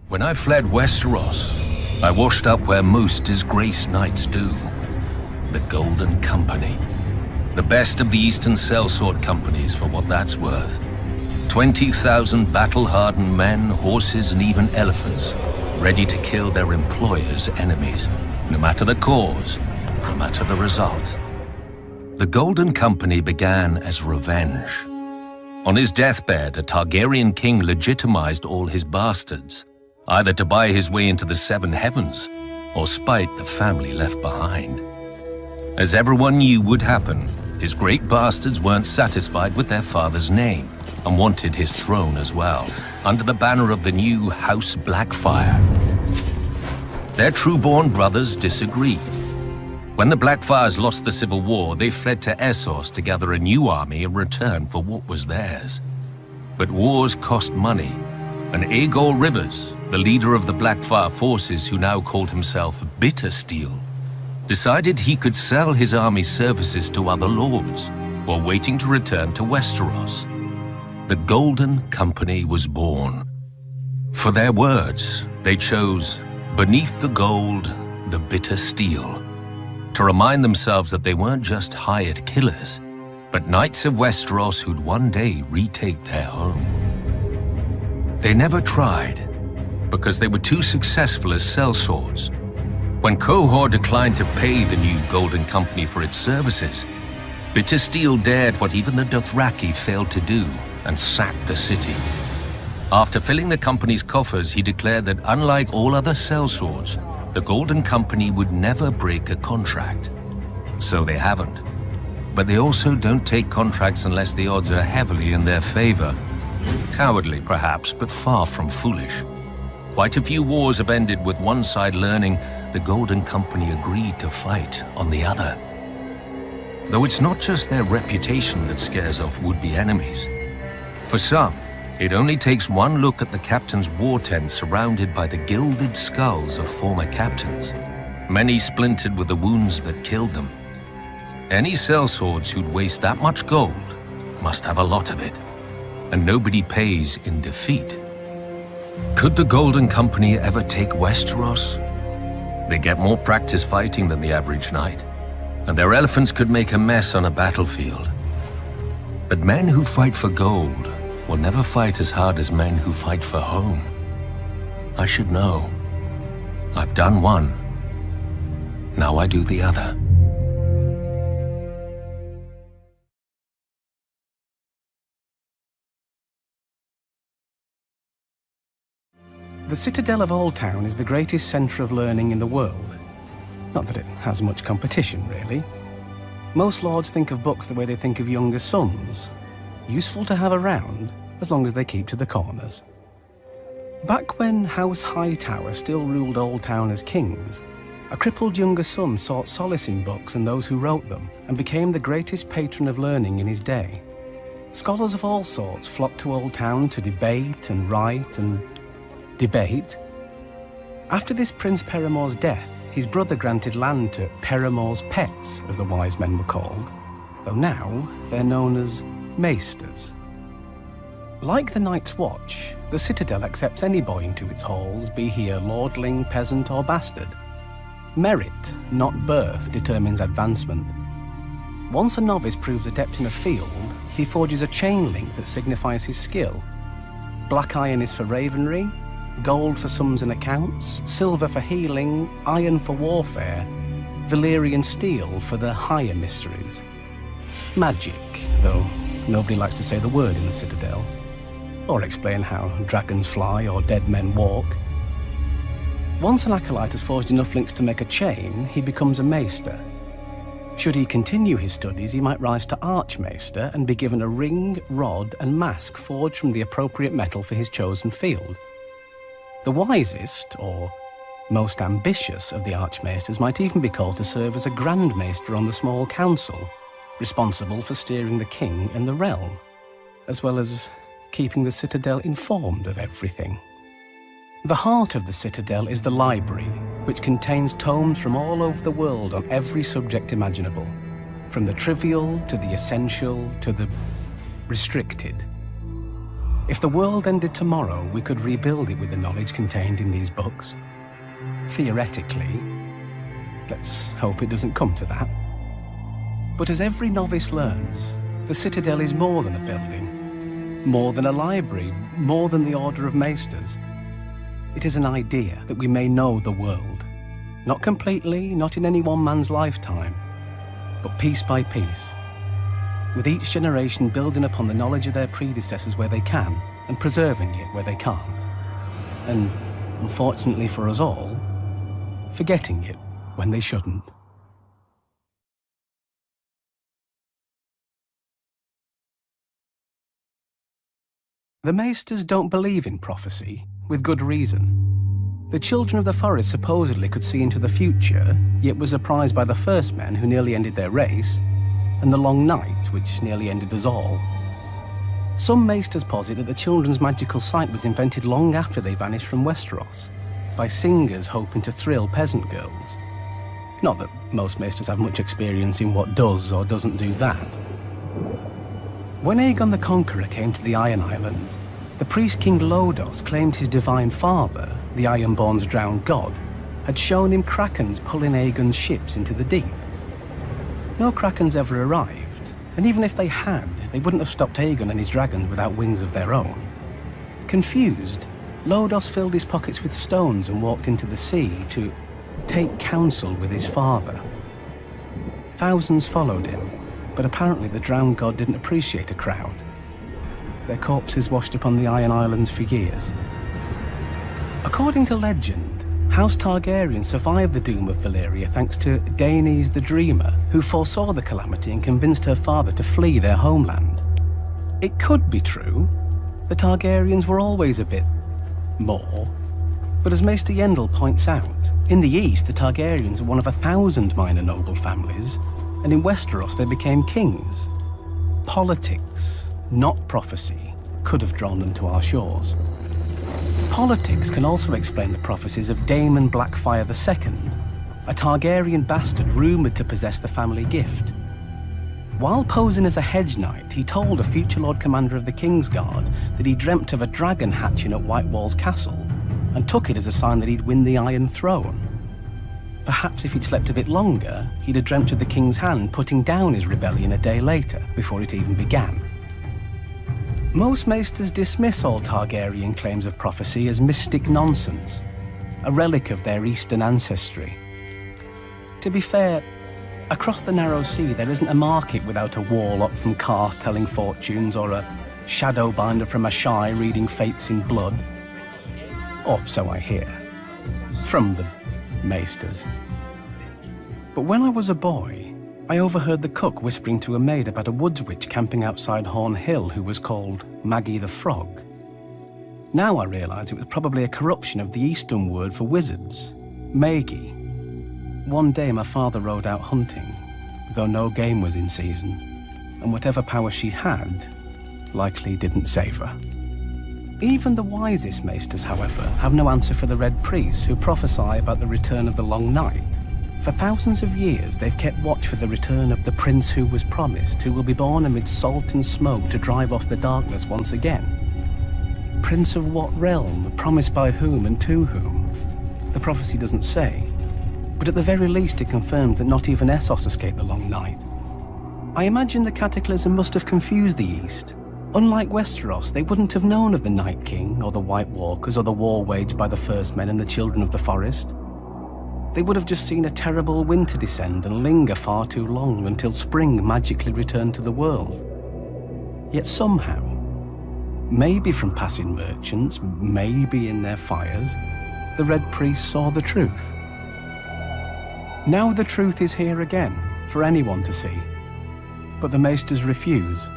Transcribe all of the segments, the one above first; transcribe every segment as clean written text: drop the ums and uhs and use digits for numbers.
When I fled Westeros, I washed up where most disgraced knights do. The Golden Company. The best of the Eastern sellsword companies, for what that's worth. 20,000 battle-hardened men, horses, and even elephants, ready to kill their employers' enemies, no matter the cause, no matter the result. The Golden Company began as revenge. On his deathbed, a Targaryen king legitimized all his bastards, either to buy his way into the Seven Heavens or spite the family left behind. As everyone knew would happen, his great bastards weren't satisfied with their father's name and wanted his throne as well, under the banner of the new House Blackfyre. Their true-born brothers disagreed. When the Blackfyres lost the civil war, they fled to Essos to gather a new army in return for what was theirs. But wars cost money, and Aegor Rivers, the leader of the Blackfyre forces who now called himself Bittersteel, decided he could sell his army's services to other lords while waiting to return to Westeros. The Golden Company was born. For their words, they chose, "Beneath the gold, the bitter steel," to remind themselves that they weren't just hired killers, but knights of Westeros who'd one day retake their home. They never tried, because they were too successful as sellswords. When Qohor declined to pay the new Golden Company for its services, Bittersteel dared what even the Dothraki failed to do and sacked the city. After filling the company's coffers, he declared that unlike all other sellswords, the Golden Company would never break a contract. So they haven't. But they also don't take contracts unless the odds are heavily in their favor. Cowardly, perhaps, but far from foolish. Quite a few wars have ended with one side learning the Golden Company agreed to fight on the other. Though it's not just their reputation that scares off would-be enemies. For some, it only takes one look at the captain's war tent surrounded by the gilded skulls of former captains, many splintered with the wounds that killed them. Any sellswords who'd waste that much gold must have a lot of it, and nobody pays in defeat. Could the Golden Company ever take Westeros? They get more practice fighting than the average knight, and their elephants could make a mess on a battlefield. But men who fight for gold will never fight as hard as men who fight for home. I should know. I've done one. Now I do the other. The Citadel of Old Town is the greatest centre of learning in the world. Not that it has much competition, really. Most lords think of books the way they think of younger sons. Useful to have around, as long as they keep to the corners. Back when House Hightower still ruled Old Town as kings, a crippled younger son sought solace in books and those who wrote them, and became the greatest patron of learning in his day. Scholars of all sorts flocked to Old Town to debate and write and debate. After this Prince Peremore's death, his brother granted land to Peremore's pets, as the wise men were called, though now they're known as maesters. Like the Night's Watch, the Citadel accepts any boy into its halls, be he a lordling, peasant, or bastard. Merit, not birth, determines advancement. Once a novice proves adept in a field, he forges a chain link that signifies his skill. Black iron is for ravenry, gold for sums and accounts, silver for healing, iron for warfare, Valyrian steel for the higher mysteries. Magic, though nobody likes to say the word in the Citadel, or explain how dragons fly or dead men walk. Once an acolyte has forged enough links to make a chain, he becomes a maester. Should he continue his studies, he might rise to archmaester and be given a ring, rod, and mask forged from the appropriate metal for his chosen field. The wisest, or most ambitious of the archmaesters might even be called to serve as a grand maester on the small council, responsible for steering the king and the realm, as well as keeping the Citadel informed of everything. The heart of the Citadel is the library, which contains tomes from all over the world on every subject imaginable, from the trivial to the essential to the restricted. If the world ended tomorrow, we could rebuild it with the knowledge contained in these books. Theoretically. Let's hope it doesn't come to that. But as every novice learns, the Citadel is more than a building, more than a library, more than the Order of Maesters. It is an idea that we may know the world. Not completely, not in any one man's lifetime, but piece by piece, with each generation building upon the knowledge of their predecessors where they can, and preserving it where they can't. And, unfortunately for us all, forgetting it when they shouldn't. The Maesters don't believe in prophecy, with good reason. The children of the forest supposedly could see into the future, yet were surprised by the first men who nearly ended their race, and the long night, which nearly ended us all. Some Maesters posit that the children's magical sight was invented long after they vanished from Westeros, by singers hoping to thrill peasant girls. Not that most Maesters have much experience in what does or doesn't do that. When Aegon the Conqueror came to the Iron Islands, the priest King Lodos claimed his divine father, the Ironborn's drowned god, had shown him krakens pulling Aegon's ships into the deep. No krakens ever arrived, and even if they had, they wouldn't have stopped Aegon and his dragons without wings of their own. Confused, Lodos filled his pockets with stones and walked into the sea to take counsel with his father. Thousands followed him, but apparently the drowned god didn't appreciate a crowd. Their corpses washed upon the Iron Islands for years. According to legend, House Targaryen survived the doom of Valyria thanks to Daenys the Dreamer, who foresaw the calamity and convinced her father to flee their homeland. It could be true. The Targaryens were always a bit more. But as Maester Yendel points out, in the east the Targaryens were one of 1,000 minor noble families, and in Westeros they became kings. Politics, not prophecy, could have drawn them to our shores. Politics can also explain the prophecies of Daemon Blackfyre II, a Targaryen bastard rumoured to possess the family gift. While posing as a hedge knight, he told a future Lord Commander of the Kingsguard that he dreamt of a dragon hatching at White Walls Castle, and took it as a sign that he'd win the Iron Throne. Perhaps if he'd slept a bit longer, he'd have dreamt of the King's Hand putting down his rebellion a day later, before it even began. Most Maesters dismiss all Targaryen claims of prophecy as mystic nonsense, a relic of their Eastern ancestry. To be fair, across the Narrow Sea there isn't a market without a warlock from Karth telling fortunes or a shadowbinder from Ashai reading fates in blood. Or so I hear. From the Maesters. But when I was a boy, I overheard the cook whispering to a maid about a woods witch camping outside Horn Hill who was called Maggie the Frog. Now I realise it was probably a corruption of the Eastern word for wizards, Magi. One day my father rode out hunting, though no game was in season, and whatever power she had likely didn't save her. Even the wisest Maesters, however, have no answer for the Red Priests who prophesy about the return of the Long Night. For thousands of years, they've kept watch for the return of the prince who was promised, who will be born amid salt and smoke to drive off the darkness once again. Prince of what realm, promised by whom and to whom? The prophecy doesn't say, but at the very least it confirms that not even Essos escaped the Long Night. I imagine the cataclysm must have confused the East. Unlike Westeros, they wouldn't have known of the Night King, or the White Walkers, or the war waged by the First Men and the Children of the Forest. They would have just seen a terrible winter descend and linger far too long until spring magically returned to the world. Yet somehow, maybe from passing merchants, maybe in their fires, the Red Priests saw the truth. Now the truth is here again, for anyone to see. But the Maesters refuse.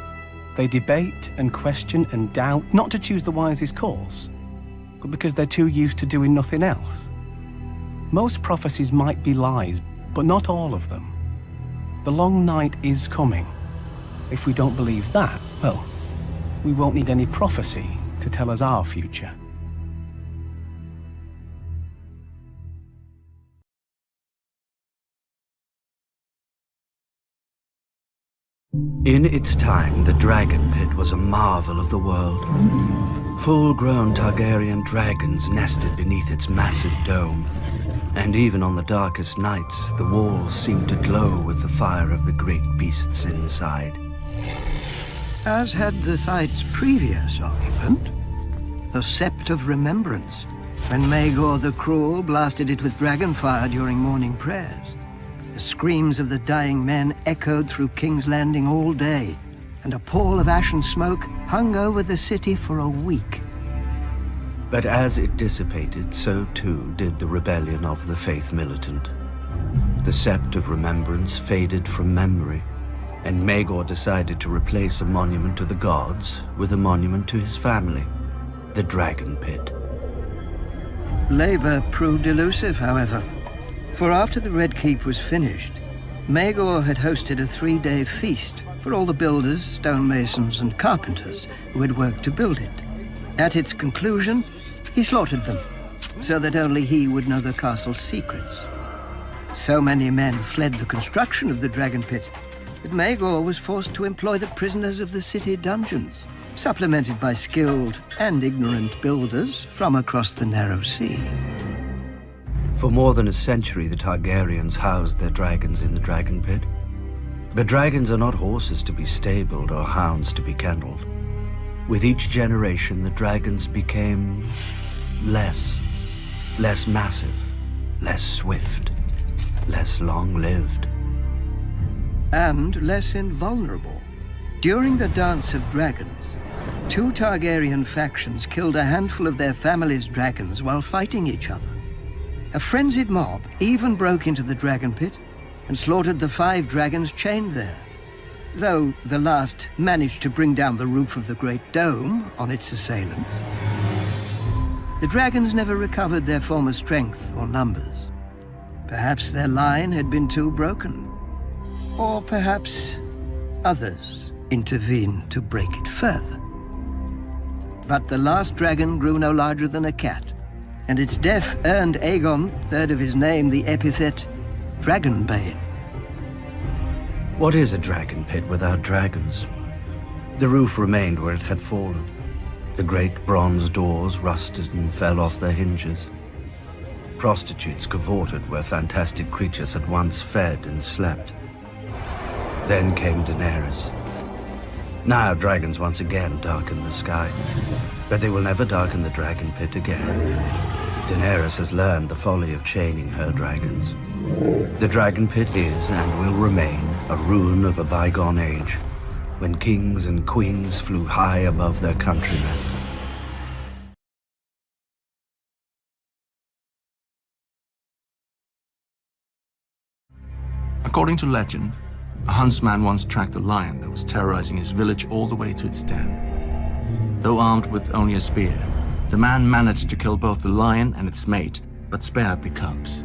They debate and question and doubt, not to choose the wisest course, but because they're too used to doing nothing else. Most prophecies might be lies, but not all of them. The Long Night is coming. If we don't believe that, well, we won't need any prophecy to tell us our future. In its time, the Dragon Pit was a marvel of the world. Full-grown Targaryen dragons nested beneath its massive dome, and even on the darkest nights, the walls seemed to glow with the fire of the great beasts inside. As had the site's previous occupant, the Sept of Remembrance, when Maegor the Cruel blasted it with dragonfire during morning prayers. The screams of the dying men echoed through King's Landing all day, and a pall of ash and smoke hung over the city for a week. But as it dissipated, so too did the rebellion of the Faith Militant. The Sept of Remembrance faded from memory, and Maegor decided to replace a monument to the gods with a monument to his family, the Dragon Pit. Labor proved elusive, however, for after the Red Keep was finished, Maegor had hosted a 3-day feast for all the builders, stonemasons, and carpenters who had worked to build it. At its conclusion, he slaughtered them, so that only he would know the castle's secrets. So many men fled the construction of the Dragon Pit that Maegor was forced to employ the prisoners of the city dungeons, supplemented by skilled and ignorant builders from across the narrow sea. For more than a century, the Targaryens housed their dragons in the Dragon Pit. But dragons are not horses to be stabled or hounds to be kenneled. With each generation, the dragons became less massive, less swift, less long-lived. And less invulnerable. During the Dance of Dragons, 2 Targaryen factions killed a handful of their family's dragons while fighting each other. A frenzied mob even broke into the Dragon Pit and slaughtered the 5 dragons chained there, though the last managed to bring down the roof of the Great Dome on its assailants. The dragons never recovered their former strength or numbers. Perhaps their line had been too broken, or perhaps others intervened to break it further. But the last dragon grew no larger than a cat, and its death earned Aegon, 3rd of his name, the epithet Dragonbane. What is a dragon pit without dragons? The roof remained where it had fallen. The great bronze doors rusted and fell off their hinges. Prostitutes cavorted where fantastic creatures had once fed and slept. Then came Daenerys. Now dragons once again darken the sky, but they will never darken the Dragon Pit again. Daenerys has learned the folly of chaining her dragons. The Dragon Pit is and will remain a ruin of a bygone age, when kings and queens flew high above their countrymen. According to legend, a huntsman once tracked a lion that was terrorizing his village all the way to its den. Though armed with only a spear, the man managed to kill both the lion and its mate, but spared the cubs.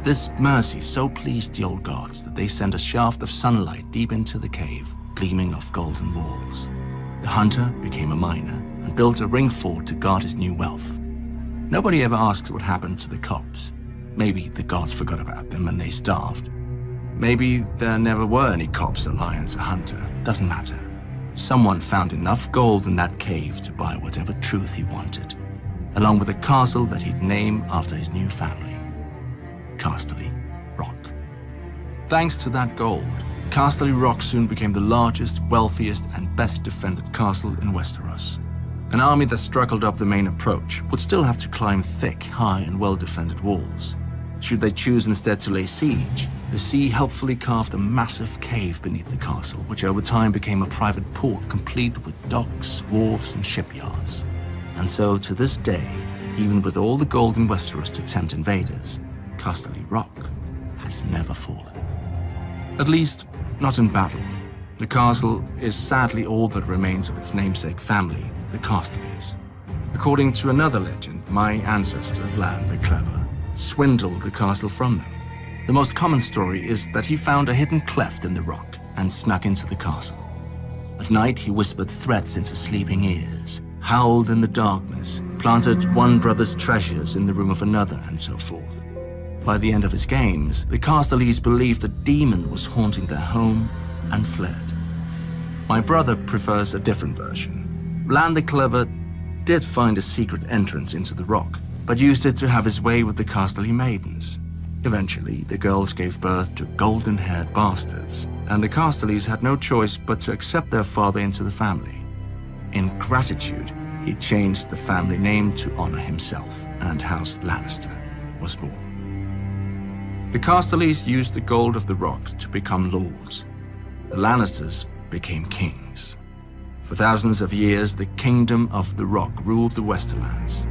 This mercy so pleased the old gods that they sent a shaft of sunlight deep into the cave, gleaming off golden walls. The hunter became a miner and built a ring fort to guard his new wealth. Nobody ever asks what happened to the cubs. Maybe the gods forgot about them and they starved. Maybe there never were any cops, a lions, a hunter. Doesn't matter. Someone found enough gold in that cave to buy whatever truth he wanted, along with a castle that he'd name after his new family, Casterly Rock. Thanks to that gold, Casterly Rock soon became the largest, wealthiest, and best defended castle in Westeros. An army that struggled up the main approach would still have to climb thick, high, and well-defended walls. Should they choose instead to lay siege, the sea helpfully carved a massive cave beneath the castle, which over time became a private port complete with docks, wharves, and shipyards. And so, to this day, even with all the gold in Westeros to tempt invaders, Casterly Rock has never fallen. At least, not in battle. The castle is sadly all that remains of its namesake family, the Casterlys. According to another legend, my ancestor, Lan the Clever, swindled the castle from them. The most common story is that he found a hidden cleft in the rock and snuck into the castle. At night, he whispered threats into sleeping ears, howled in the darkness, planted one brother's treasures in the room of another, and so forth. By the end of his games, the Casterlys believed a demon was haunting their home and fled. My brother prefers a different version. Lan the Clever did find a secret entrance into the rock, but used it to have his way with the Casterly maidens. Eventually, the girls gave birth to golden-haired bastards, and the Casterlys had no choice but to accept their father into the family. In gratitude, he changed the family name to honor himself, and House Lannister was born. The Casterlys used the gold of the rock to become lords. The Lannisters became kings. For thousands of years, the Kingdom of the Rock ruled the Westerlands.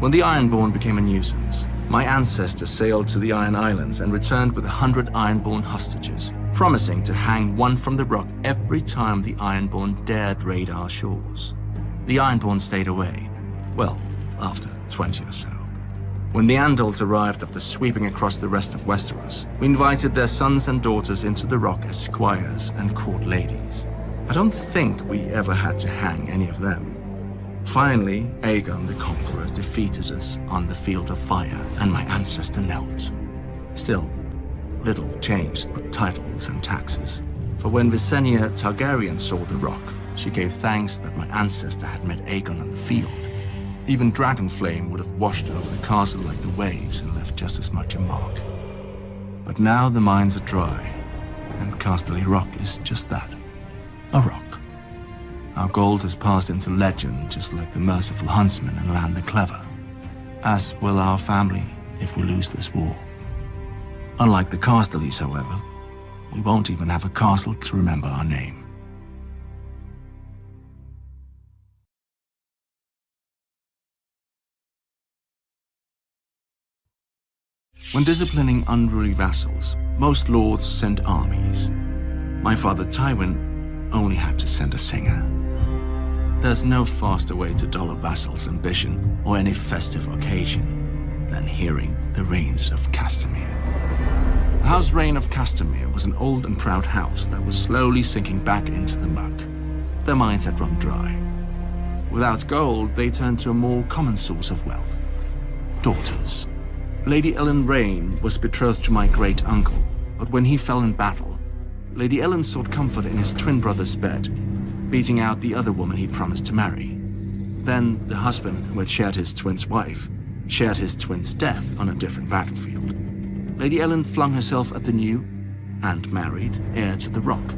When the Ironborn became a nuisance, my ancestors sailed to the Iron Islands and returned with 100 Ironborn hostages, promising to hang one from the rock every time the Ironborn dared raid our shores. The Ironborn stayed away, well, after 20 or so. When the Andals arrived after sweeping across the rest of Westeros, we invited their sons and daughters into the rock as squires and court ladies. I don't think we ever had to hang any of them. Finally, Aegon the Conqueror defeated us on the Field of Fire, and my ancestor knelt. Still, little changed but titles and taxes. For when Visenya Targaryen saw the rock, she gave thanks that my ancestor had met Aegon on the field. Even Dragonflame would have washed over the castle like the waves and left just as much a mark. But now the mines are dry, and Casterly Rock is just that, a rock. Our gold has passed into legend just like the merciful huntsman and Lan the Clever, as will our family if we lose this war. Unlike the Casterlys, however, we won't even have a castle to remember our name. When disciplining unruly vassals, most lords sent armies. My father Tywin only had to send a singer. There's no faster way to dull a vassal's ambition or any festive occasion than hearing the reigns of Castamere. The House Reign of Castamere was an old and proud house that was slowly sinking back into the muck. Their mines had run dry. Without gold, they turned to a more common source of wealth: daughters. Lady Ellen Rain was betrothed to my great-uncle, but when he fell in battle, Lady Ellen sought comfort in his twin brother's bed, beating out the other woman he promised to marry. Then the husband, who had shared his twin's wife, shared his twin's death on a different battlefield. Lady Ellen flung herself at the new, and married, heir to the rock.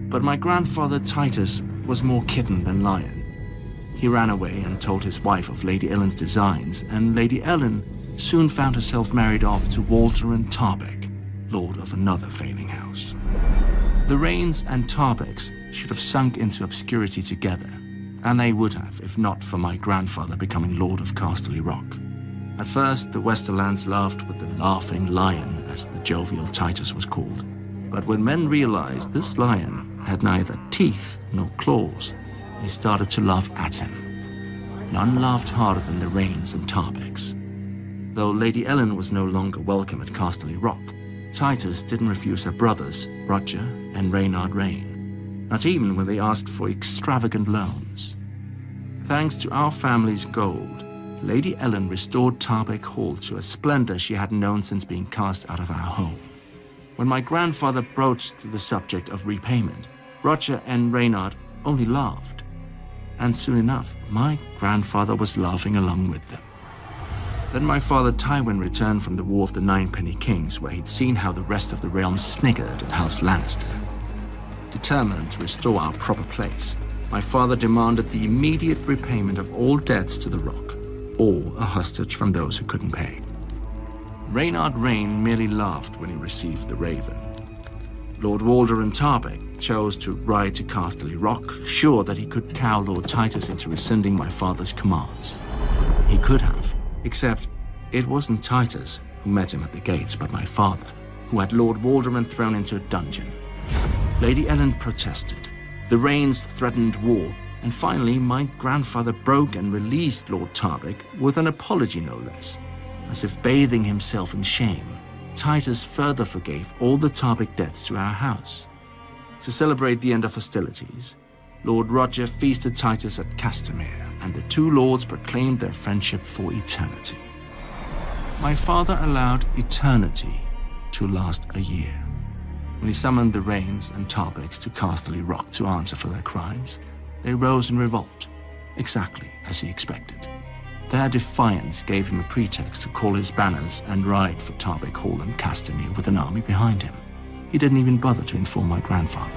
But my grandfather Titus was more kitten than lion. He ran away and told his wife of Lady Ellen's designs, and Lady Ellen soon found herself married off to Walderon Tarbeck, lord of another failing house. The Rains and Tarbecks should have sunk into obscurity together, and they would have if not for my grandfather becoming Lord of Casterly Rock. At first, the Westerlands laughed with the Laughing Lion, as the jovial Titus was called. But when men realized this lion had neither teeth nor claws, they started to laugh at him. None laughed harder than the Rains and Tarbecks. Though Lady Ellen was no longer welcome at Casterly Rock, Titus didn't refuse her brothers, Roger and Reynard Rain, not even when they asked for extravagant loans. Thanks to our family's gold, Lady Ellen restored Tarbeck Hall to a splendor she hadn't known since being cast out of our home. When my grandfather broached the subject of repayment, Roger and Reynard only laughed. And soon enough, my grandfather was laughing along with them. Then my father Tywin returned from the War of the Ninepenny Kings, where he'd seen how the rest of the realm sniggered at House Lannister. Determined to restore our proper place, my father demanded the immediate repayment of all debts to the Rock, or a hostage from those who couldn't pay. Reynard Rain merely laughed when he received the raven. Lord Walderon Tarbeck chose to ride to Casterly Rock, sure that he could cow Lord Titus into rescinding my father's commands. He could have, except it wasn't Titus who met him at the gates, but my father, who had Lord Walderon thrown into a dungeon. Lady Ellen protested. The Rains threatened war, and finally my grandfather broke and released Lord Tarbeck with an apology no less. As if bathing himself in shame, Titus further forgave all the Tarbeck debts to our house. To celebrate the end of hostilities, Lord Roger feasted Titus at Castamere, and the two lords proclaimed their friendship for eternity. My father allowed eternity to last a year. When he summoned the Rains and Tarbeks to Casterly Rock to answer for their crimes, they rose in revolt, exactly as he expected. Their defiance gave him a pretext to call his banners and ride for Tarbeck Hall and Castamere with an army behind him. He didn't even bother to inform my grandfather.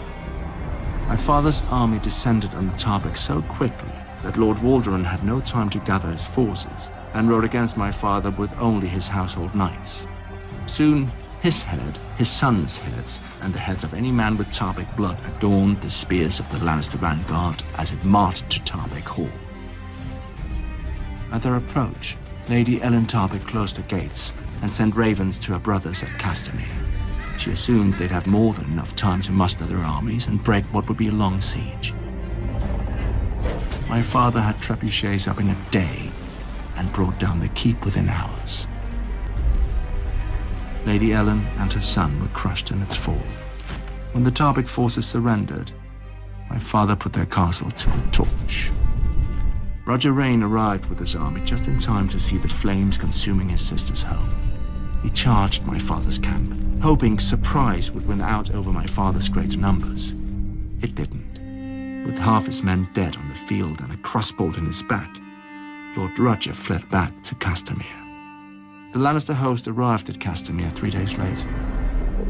My father's army descended on the Tarbeck so quickly that Lord Walderan had no time to gather his forces and rode against my father with only his household knights. Soon, his head, his sons' heads, and the heads of any man with Tarbeck blood adorned the spears of the Lannister vanguard as it marched to Tarbeck Hall. At their approach, Lady Ellen Tarbeck closed the gates and sent ravens to her brothers at Castamere. She assumed they'd have more than enough time to muster their armies and break what would be a long siege. My father had trebuchets up in a day and brought down the keep within hours. Lady Ellen and her son were crushed in its fall. When the Tarbeck forces surrendered, my father put their castle to the torch. Roger Rain arrived with his army just in time to see the flames consuming his sister's home. He charged my father's camp, hoping surprise would win out over my father's greater numbers. It didn't. With half his men dead on the field and a crossbolt in his back, Lord Roger fled back to Castamere. The Lannister host arrived at Castamere 3 days later.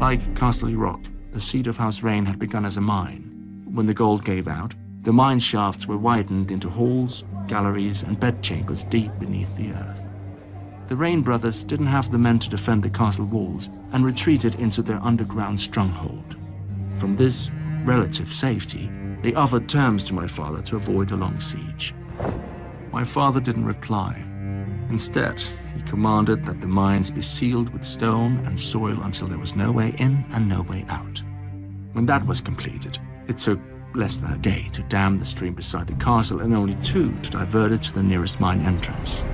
Like Casterly Rock, the seat of House Rain had begun as a mine. When the gold gave out, the mine shafts were widened into halls, galleries, and bedchambers deep beneath the earth. The Rain brothers didn't have the men to defend the castle walls and retreated into their underground stronghold. From this relative safety, they offered terms to my father to avoid a long siege. My father didn't reply. Instead, he commanded that the mines be sealed with stone and soil until there was no way in and no way out. When that was completed, it took less than a day to dam the stream beside the castle and only 2 to divert it to the nearest mine entrance.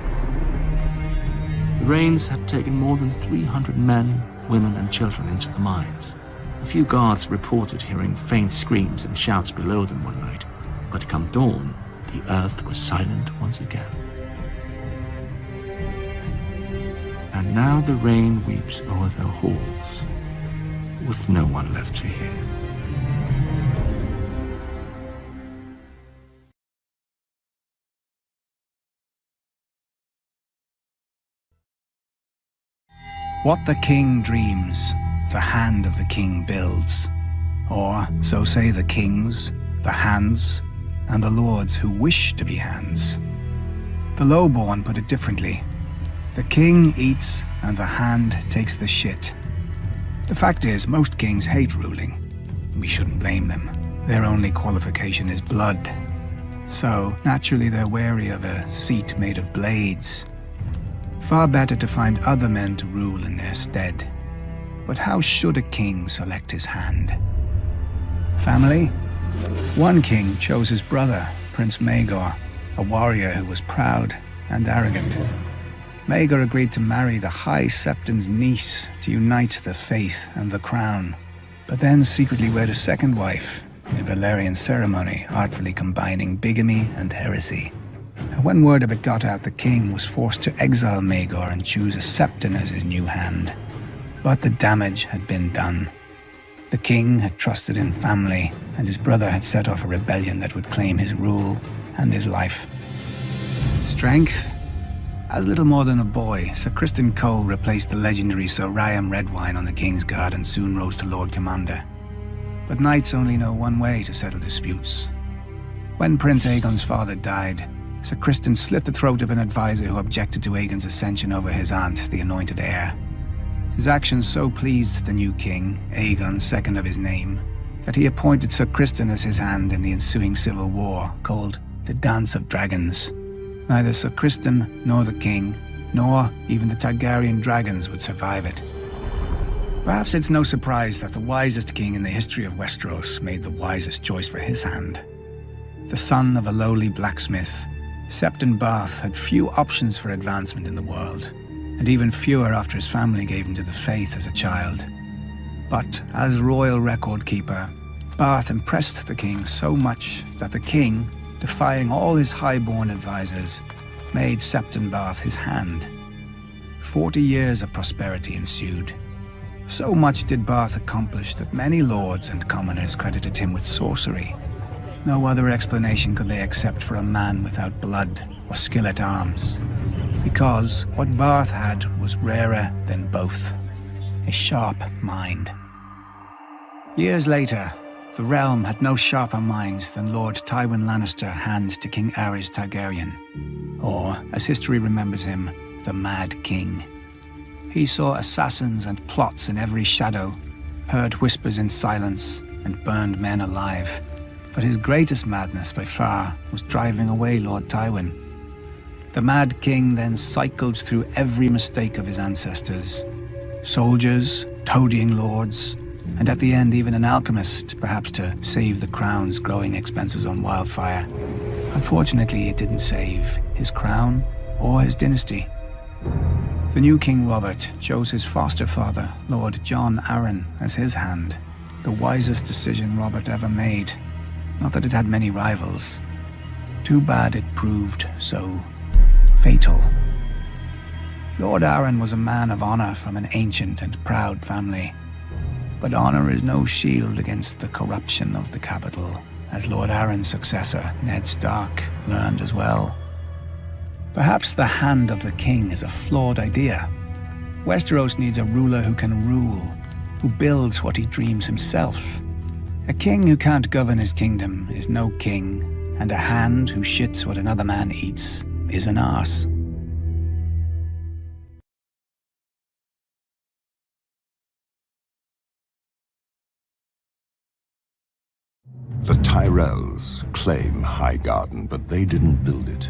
The Rains had taken more than 300 men, women, and children into the mines. A few guards reported hearing faint screams and shouts below them one night, but come dawn, the earth was silent once again. And now the rain weeps over their halls, with no one left to hear. What the king dreams, the hand of the king builds. Or, so say the kings, the hands, and the lords who wish to be hands. The lowborn put it differently. The king eats, and the hand takes the shit. The fact is, most kings hate ruling. We shouldn't blame them. Their only qualification is blood. So, naturally, they're wary of a seat made of blades. Far better to find other men to rule in their stead. But how should a king select his hand? Family? One king chose his brother, Prince Maegor, a warrior who was proud and arrogant. Maegor agreed to marry the High Septon's niece to unite the faith and the crown, but then secretly wed a second wife in a Valyrian ceremony, artfully combining bigamy and heresy. When word of it got out, the king was forced to exile Maegor and choose a Septon as his new hand. But the damage had been done. The king had trusted in family, and his brother had set off a rebellion that would claim his rule and his life. Strength? As little more than a boy, Sir Criston Cole replaced the legendary Sir Ryam Redwine on the King's Guard and soon rose to Lord Commander. But knights only know one way to settle disputes. When Prince Aegon's father died, Sir Criston slit the throat of an advisor who objected to Aegon's ascension over his aunt, the anointed heir. His actions so pleased the new king, Aegon, second of his name, that he appointed Sir Criston as his hand in the ensuing civil war, called the Dance of Dragons. Neither Sir Criston nor the king, nor even the Targaryen dragons would survive it. Perhaps it's no surprise that the wisest king in the history of Westeros made the wisest choice for his hand. The son of a lowly blacksmith, Septon Barth had few options for advancement in the world, and even fewer after his family gave him to the faith as a child. But as royal record keeper, Barth impressed the king so much that the king, defying all his high-born advisors, made Septon Barth his hand. 40 years of prosperity ensued. So much did Barth accomplish that many lords and commoners credited him with sorcery. No other explanation could they accept for a man without blood or skill at arms, because what Barth had was rarer than both: a sharp mind. Years later, the realm had no sharper mind than Lord Tywin Lannister hand to King Aerys Targaryen, or, as history remembers him, the Mad King. He saw assassins and plots in every shadow, heard whispers in silence, and burned men alive. But his greatest madness by far was driving away Lord Tywin. The Mad King then cycled through every mistake of his ancestors: soldiers, toadying lords, and at the end even an alchemist, perhaps to save the crown's growing expenses on wildfire. Unfortunately, it didn't save his crown or his dynasty. The new King Robert chose his foster father, Lord Jon Arryn, as his hand. The wisest decision Robert ever made. Not that it had many rivals. Too bad it proved so fatal. Lord Arryn was a man of honor from an ancient and proud family. But honor is no shield against the corruption of the capital, as Lord Arryn's successor, Ned Stark, learned as well. Perhaps the hand of the king is a flawed idea. Westeros needs a ruler who can rule, who builds what he dreams himself. A king who can't govern his kingdom is no king, and a hand who shits what another man eats is an arse. The Tyrells claim Highgarden, but they didn't build it.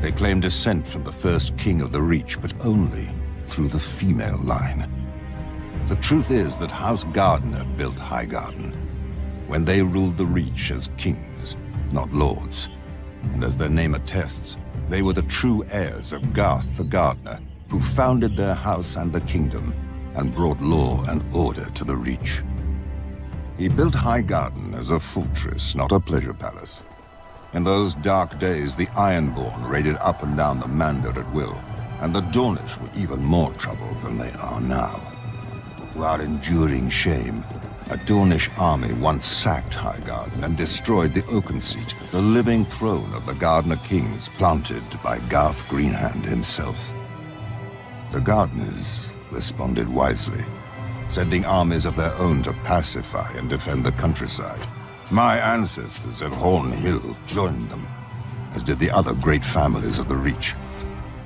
They claim descent from the first king of the Reach, but only through the female line. The truth is that House Gardener built Highgarden when they ruled the Reach as kings, not lords. And as their name attests, they were the true heirs of Garth the Gardener, who founded their house and the kingdom, and brought law and order to the Reach. He built Highgarden as a fortress, not a pleasure palace. In those dark days, the Ironborn raided up and down the Mander at will, and the Dornish were even more trouble than they are now. While enduring shame, a Dornish army once sacked Highgarden and destroyed the Oaken Seat, the living throne of the Gardener Kings planted by Garth Greenhand himself. The Gardeners responded wisely, sending armies of their own to pacify and defend the countryside. My ancestors at Horn Hill joined them, as did the other great families of the Reach.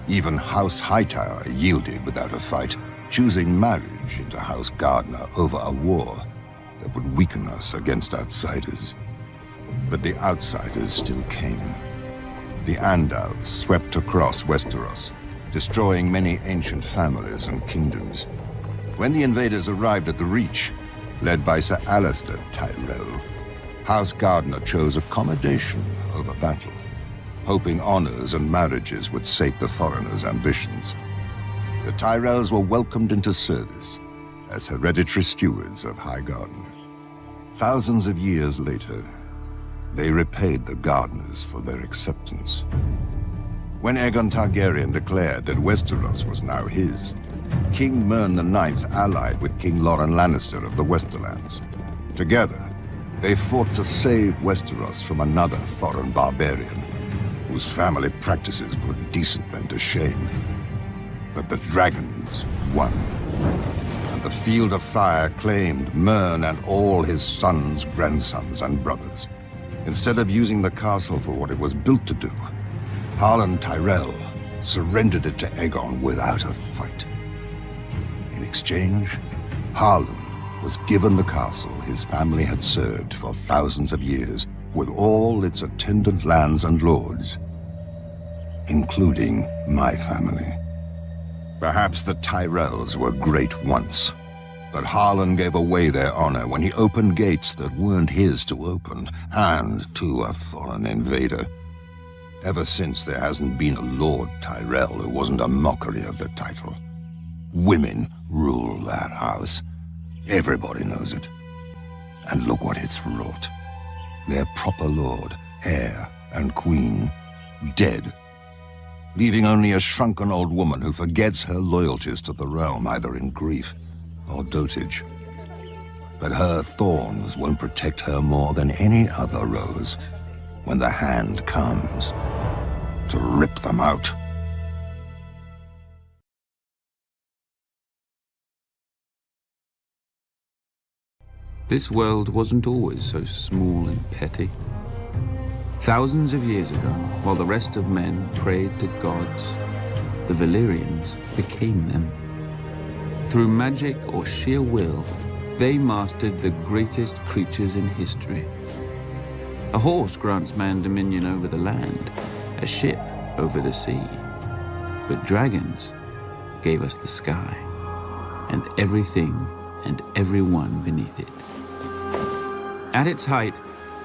Even House Hightower yielded without a fight, choosing marriage into House Gardener over a war that would weaken us against outsiders. But the outsiders still came. The Andals swept across Westeros, destroying many ancient families and kingdoms. When the invaders arrived at the Reach, led by Sir Alistair Tyrell, House Gardener chose accommodation over battle, hoping honors and marriages would sate the foreigners' ambitions. The Tyrells were welcomed into service as hereditary stewards of Highgarden. Thousands of years later, they repaid the Gardeners for their acceptance. When Aegon Targaryen declared that Westeros was now his, King Mern IX allied with King Loren Lannister of the Westerlands. Together, they fought to save Westeros from another foreign barbarian, whose family practices put decent men to shame. But the dragons won, and the Field of Fire claimed Mern and all his sons, grandsons, and brothers. Instead of using the castle for what it was built to do, Harlan Tyrell surrendered it to Aegon without a fight. In exchange, Harlan was given the castle his family had served for thousands of years, with all its attendant lands and lords, including my family. Perhaps the Tyrells were great once, but Harlan gave away their honor when he opened gates that weren't his to open, and to a foreign invader. Ever since, there hasn't been a Lord Tyrell who wasn't a mockery of the title. Women rule that house. Everybody knows it. And look what it's wrought. Their proper lord, heir, and queen, dead, leaving only a shrunken old woman who forgets her loyalties to the realm either in grief or dotage. But her thorns won't protect her more than any other rose when the hand comes to rip them out. This world wasn't always so small and petty. Thousands of years ago, while the rest of men prayed to gods, the Valyrians became them. Through magic or sheer will, they mastered the greatest creatures in history. A horse grants man dominion over the land, a ship over the sea. But dragons gave us the sky, and everything and everyone beneath it. At its height,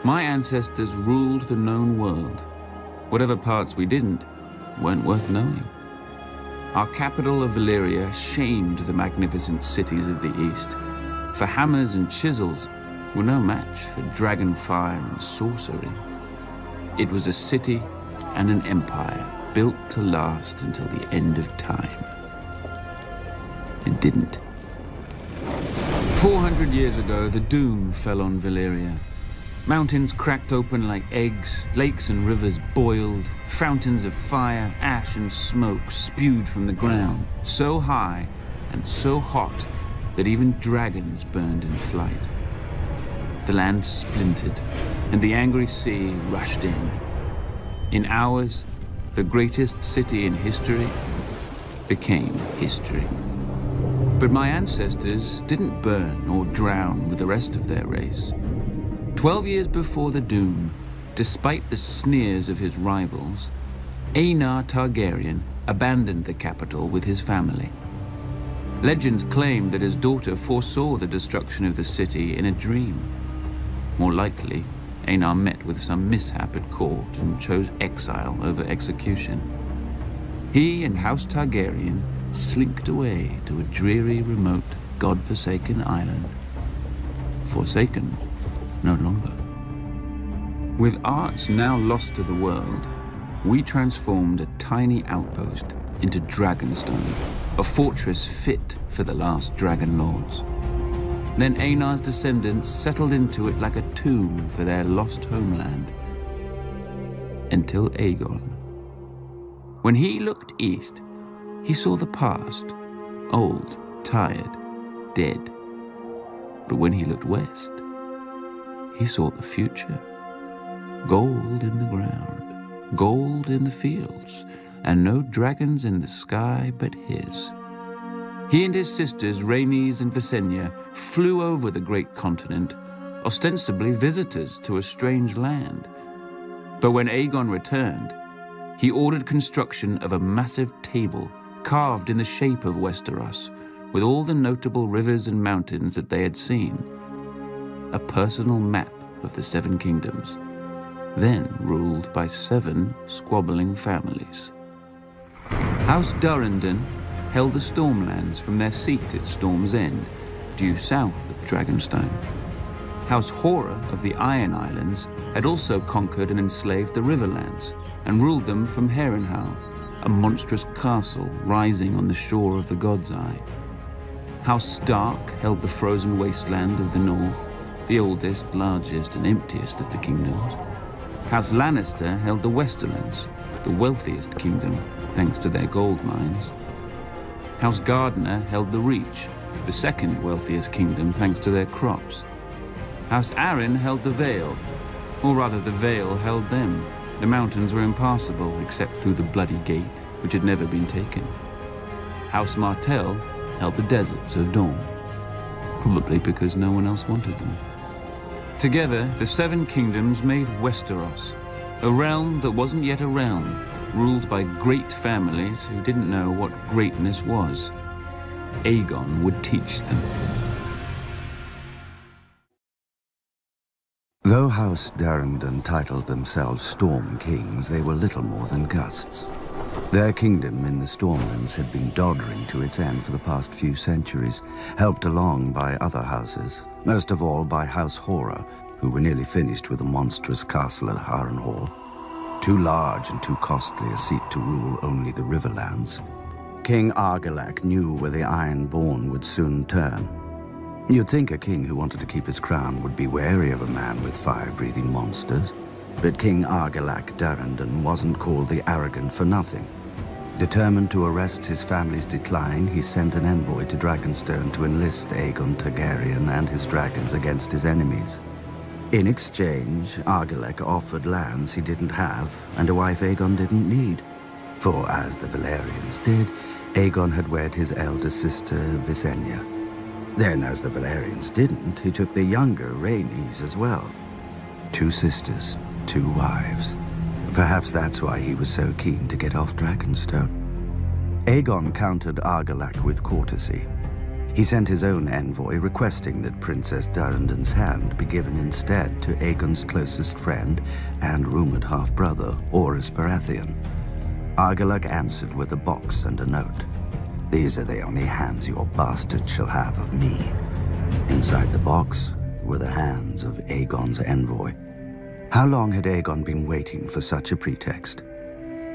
my ancestors ruled the known world. Whatever parts we didn't weren't worth knowing. Our capital of Valyria shamed the magnificent cities of the east, for hammers and chisels were no match for dragon fire and sorcery. It was a city and an empire built to last until the end of time. It didn't. 400 years ago, the doom fell on Valyria. Mountains cracked open like eggs, lakes and rivers boiled, fountains of fire, ash and smoke spewed from the ground, so high and so hot that even dragons burned in flight. The land splintered, and the angry sea rushed in. In hours, the greatest city in history became history. But my ancestors didn't burn or drown with the rest of their race. 12 years before the doom, despite the sneers of his rivals, Aenar Targaryen abandoned the capital with his family. Legends claim that his daughter foresaw the destruction of the city in a dream. More likely, Aenar met with some mishap at court and chose exile over execution. He and House Targaryen slinked away to a dreary, remote, god-forsaken island. Forsaken no longer. With arts now lost to the world, we transformed a tiny outpost into Dragonstone, a fortress fit for the last dragon lords. Then Aenar's descendants settled into it like a tomb for their lost homeland. Until Aegon. When he looked east, he saw the past, old, tired, dead. But when he looked west, he saw the future. Gold in the ground, gold in the fields, and no dragons in the sky but his. He and his sisters, Rhaenys and Visenya, flew over the great continent, ostensibly visitors to a strange land. But when Aegon returned, he ordered construction of a massive table carved in the shape of Westeros, with all the notable rivers and mountains that they had seen. A personal map of the Seven Kingdoms, then ruled by 7 squabbling families. House Durrandon held the Stormlands from their seat at Storm's End, due south of Dragonstone. House Hora of the Iron Islands had also conquered and enslaved the Riverlands and ruled them from Harrenhal, a monstrous castle rising on the shore of the God's Eye. House Stark held the frozen wasteland of the north, the oldest, largest, and emptiest of the kingdoms. House Lannister held the Westerlands, the wealthiest kingdom, thanks to their gold mines. House Gardner held the Reach, the second wealthiest kingdom, thanks to their crops. House Arryn held the Vale, or rather the Vale held them. The mountains were impassable, except through the Bloody Gate, which had never been taken. House Martell held the deserts of Dorne, probably because no one else wanted them. Together, the 7 kingdoms made Westeros, a realm that wasn't yet a realm, ruled by great families who didn't know what greatness was. Aegon would teach them. Though House Durrandon titled themselves Storm Kings, they were little more than gusts. Their kingdom in the Stormlands had been doddering to its end for the past few centuries, helped along by other houses, most of all by House Hora, who were nearly finished with a monstrous castle at Harrenhal. Too large and too costly a seat to rule only the Riverlands. King Argilac knew where the Ironborn would soon turn. You'd think a king who wanted to keep his crown would be wary of a man with fire-breathing monsters. But King Argilac Durrandon wasn't called the Arrogant for nothing. Determined to arrest his family's decline, he sent an envoy to Dragonstone to enlist Aegon Targaryen and his dragons against his enemies. In exchange, Argilac offered lands he didn't have and a wife Aegon didn't need. For as the Valerians did, Aegon had wed his elder sister Visenya. Then, as the Valerians didn't, he took the younger Rhaenys as well. 2 sisters, 2 wives. Perhaps that's why he was so keen to get off Dragonstone. Aegon countered Argilac with courtesy. He sent his own envoy requesting that Princess Durrandon's hand be given instead to Aegon's closest friend and rumored half-brother, Orys Baratheon. Argilac answered with a box and a note. "These are the only hands your bastard shall have of me." Inside the box were the hands of Aegon's envoy. How long had Aegon been waiting for such a pretext?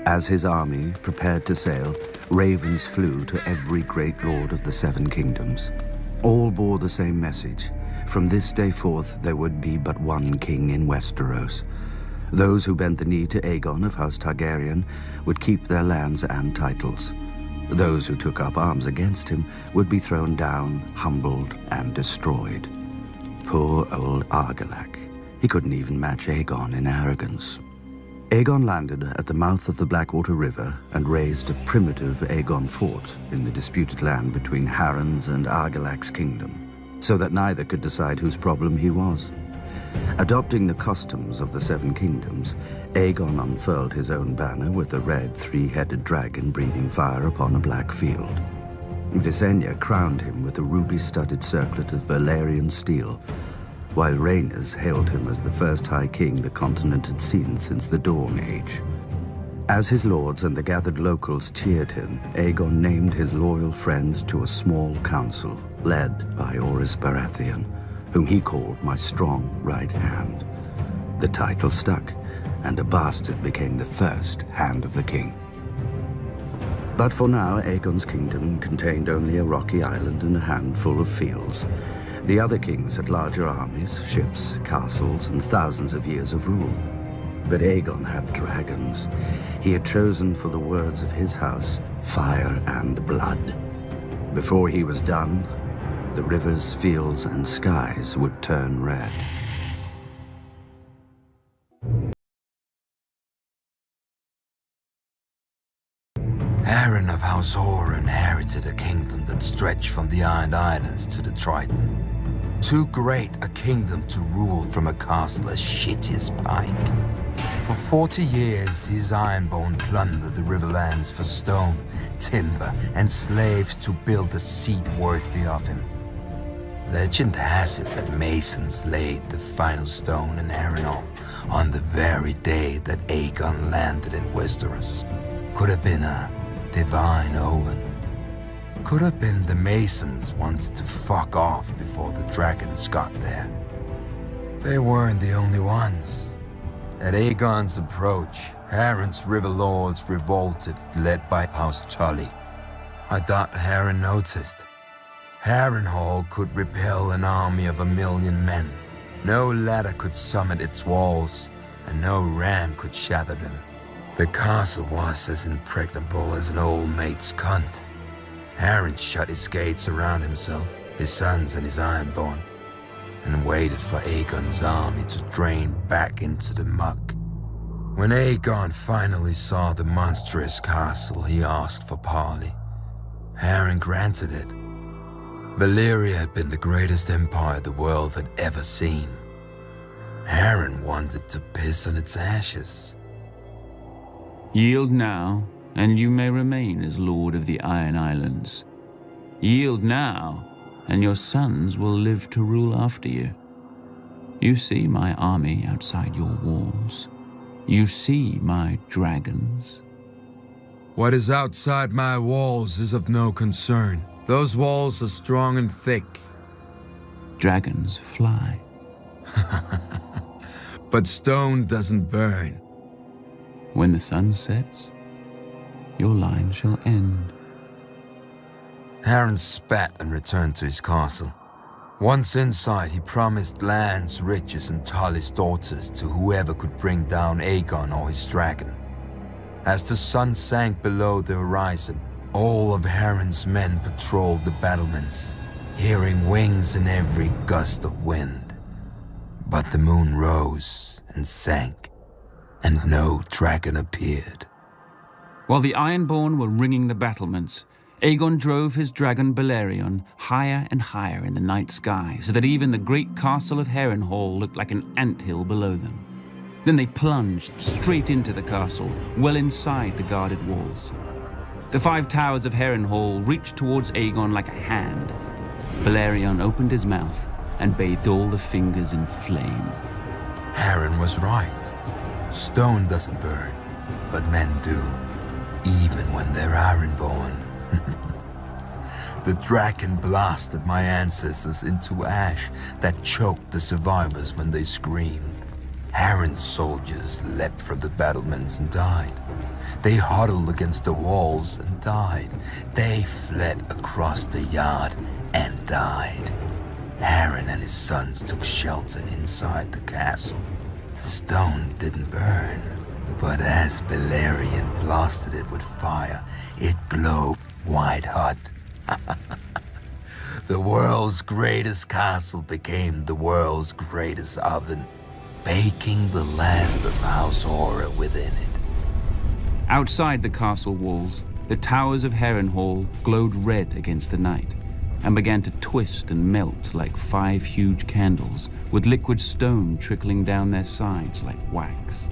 As his army prepared to sail, ravens flew to every great lord of the 7 kingdoms. All bore the same message. From this day forth, there would be but one king in Westeros. Those who bent the knee to Aegon of House Targaryen would keep their lands and titles. Those who took up arms against him would be thrown down, humbled, and destroyed. Poor old Argilac. He couldn't even match Aegon in arrogance. Aegon landed at the mouth of the Blackwater River and raised a primitive Aegon fort in the disputed land between Harren's and Argilac's kingdom, so that neither could decide whose problem he was. Adopting the customs of the 7 kingdoms, Aegon unfurled his own banner with a red 3-headed dragon breathing fire upon a black field. Visenya crowned him with a ruby-studded circlet of Valyrian steel, while Rhaenys hailed him as the first High King the continent had seen since the Dawn Age. As his lords and the gathered locals cheered him, Aegon named his loyal friend to a small council, led by Orys Baratheon, whom he called my strong right hand. The title stuck, and a bastard became the first Hand of the King. But for now, Aegon's kingdom contained only a rocky island and a handful of fields. The other kings had larger armies, ships, castles, and thousands of years of rule. But Aegon had dragons. He had chosen for the words of his house, fire and blood. Before he was done, the rivers, fields, and skies would turn red. Harren of House Hoare inherited a kingdom that stretched from the Iron Islands to the Triton. Too great a kingdom to rule from a castle as shitty as Pike. For 40 years, his Ironborn plundered the Riverlands for stone, timber, and slaves to build a seat worthy of him. Legend has it that masons laid the final stone in Harrenhal on the very day that Aegon landed in Westeros. Could have been a divine omen. Could have been the masons wanted to fuck off before the dragons got there. They weren't the only ones. At Aegon's approach, Harren's river lords revolted, led by House Tully. I thought Harren noticed. Harrenhal could repel an army of 1,000,000 men. No ladder could summit its walls, and no ram could shatter them. The castle was as impregnable as an old mate's cunt. Harren shut his gates around himself, his sons and his Ironborn, and waited for Aegon's army to drain back into the muck. When Aegon finally saw the monstrous castle, he asked for parley. Harren granted it. Valyria had been the greatest empire the world had ever seen. Harren wanted to piss on its ashes. Yield now, and you may remain as Lord of the Iron Islands. Yield now, and your sons will live to rule after you. You see my army outside your walls. You see my dragons. What is outside my walls is of no concern. Those walls are strong and thick. Dragons fly. But stone doesn't burn. When the sun sets, your line shall end. Harren spat and returned to his castle. Once inside, he promised lands, riches, and Tully's daughters to whoever could bring down Aegon or his dragon. As the sun sank below the horizon, all of Harren's men patrolled the battlements, hearing wings in every gust of wind. But the moon rose and sank, and no dragon appeared. While the Ironborn were ringing the battlements, Aegon drove his dragon Balerion higher and higher in the night sky, so that even the great castle of Harrenhal looked like an anthill below them. Then they plunged straight into the castle, well inside the guarded walls. The 5 towers of Harrenhal reached towards Aegon like a hand. Balerion opened his mouth and bathed all the fingers in flame. Harren was right. Stone doesn't burn, but men do, even when they're Ironborn. The dragon blasted my ancestors into ash that choked the survivors when they screamed. Harren's soldiers leapt from the battlements and died. They huddled against the walls and died. They fled across the yard and died. Harren and his sons took shelter inside the castle. The stone didn't burn, but as Balerion blasted it with fire, it glowed white hot. The world's greatest castle became the world's greatest oven, baking the last of House Horror within it. Outside the castle walls, the towers of Harrenhal glowed red against the night and began to twist and melt like 5 huge candles, with liquid stone trickling down their sides like wax.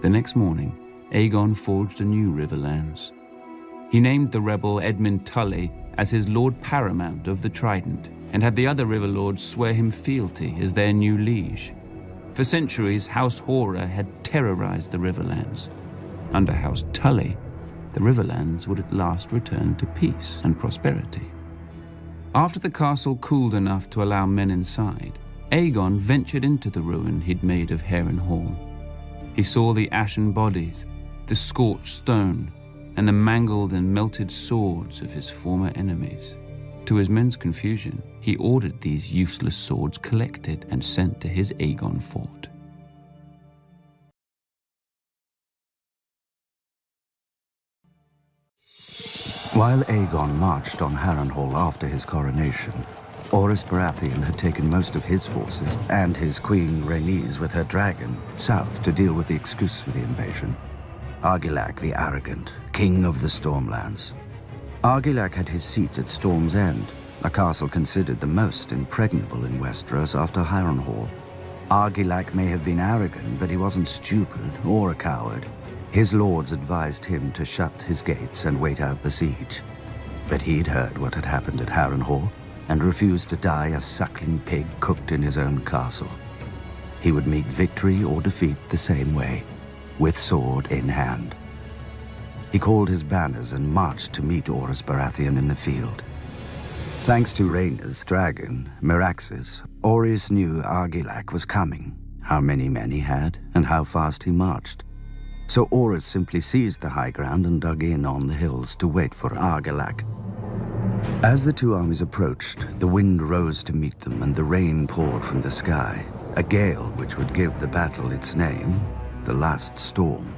The next morning, Aegon forged a new Riverlands. He named the rebel Edmund Tully as his Lord Paramount of the Trident, and had the other river lords swear him fealty as their new liege. For centuries, House Horror had terrorized the Riverlands. Under House Tully, the Riverlands would at last return to peace and prosperity. After the castle cooled enough to allow men inside, Aegon ventured into the ruin he'd made of Harrenhal. He saw the ashen bodies, the scorched stone, and the mangled and melted swords of his former enemies. To his men's confusion, he ordered these useless swords collected and sent to his Aegon fort. While Aegon marched on Harrenhal after his coronation, Orys Baratheon had taken most of his forces and his queen Rhaenys with her dragon south to deal with the excuse for the invasion. Argilac the Arrogant, king of the Stormlands. Argilac had his seat at Storm's End, a castle considered the most impregnable in Westeros after Harrenhal. Argilac may have been arrogant, but he wasn't stupid or a coward. His lords advised him to shut his gates and wait out the siege. But he'd heard what had happened at Harrenhal and refused to die a suckling pig cooked in his own castle. He would meet victory or defeat the same way, with sword in hand. He called his banners and marched to meet Orys Baratheon in the field. Thanks to Rhaenyra's dragon, Meraxes, Orys knew Argilac was coming, how many men he had, and how fast he marched. So Orys simply seized the high ground and dug in on the hills to wait for Argilac. As the two armies approached, the wind rose to meet them and the rain poured from the sky, a gale which would give the battle its name, the Last Storm.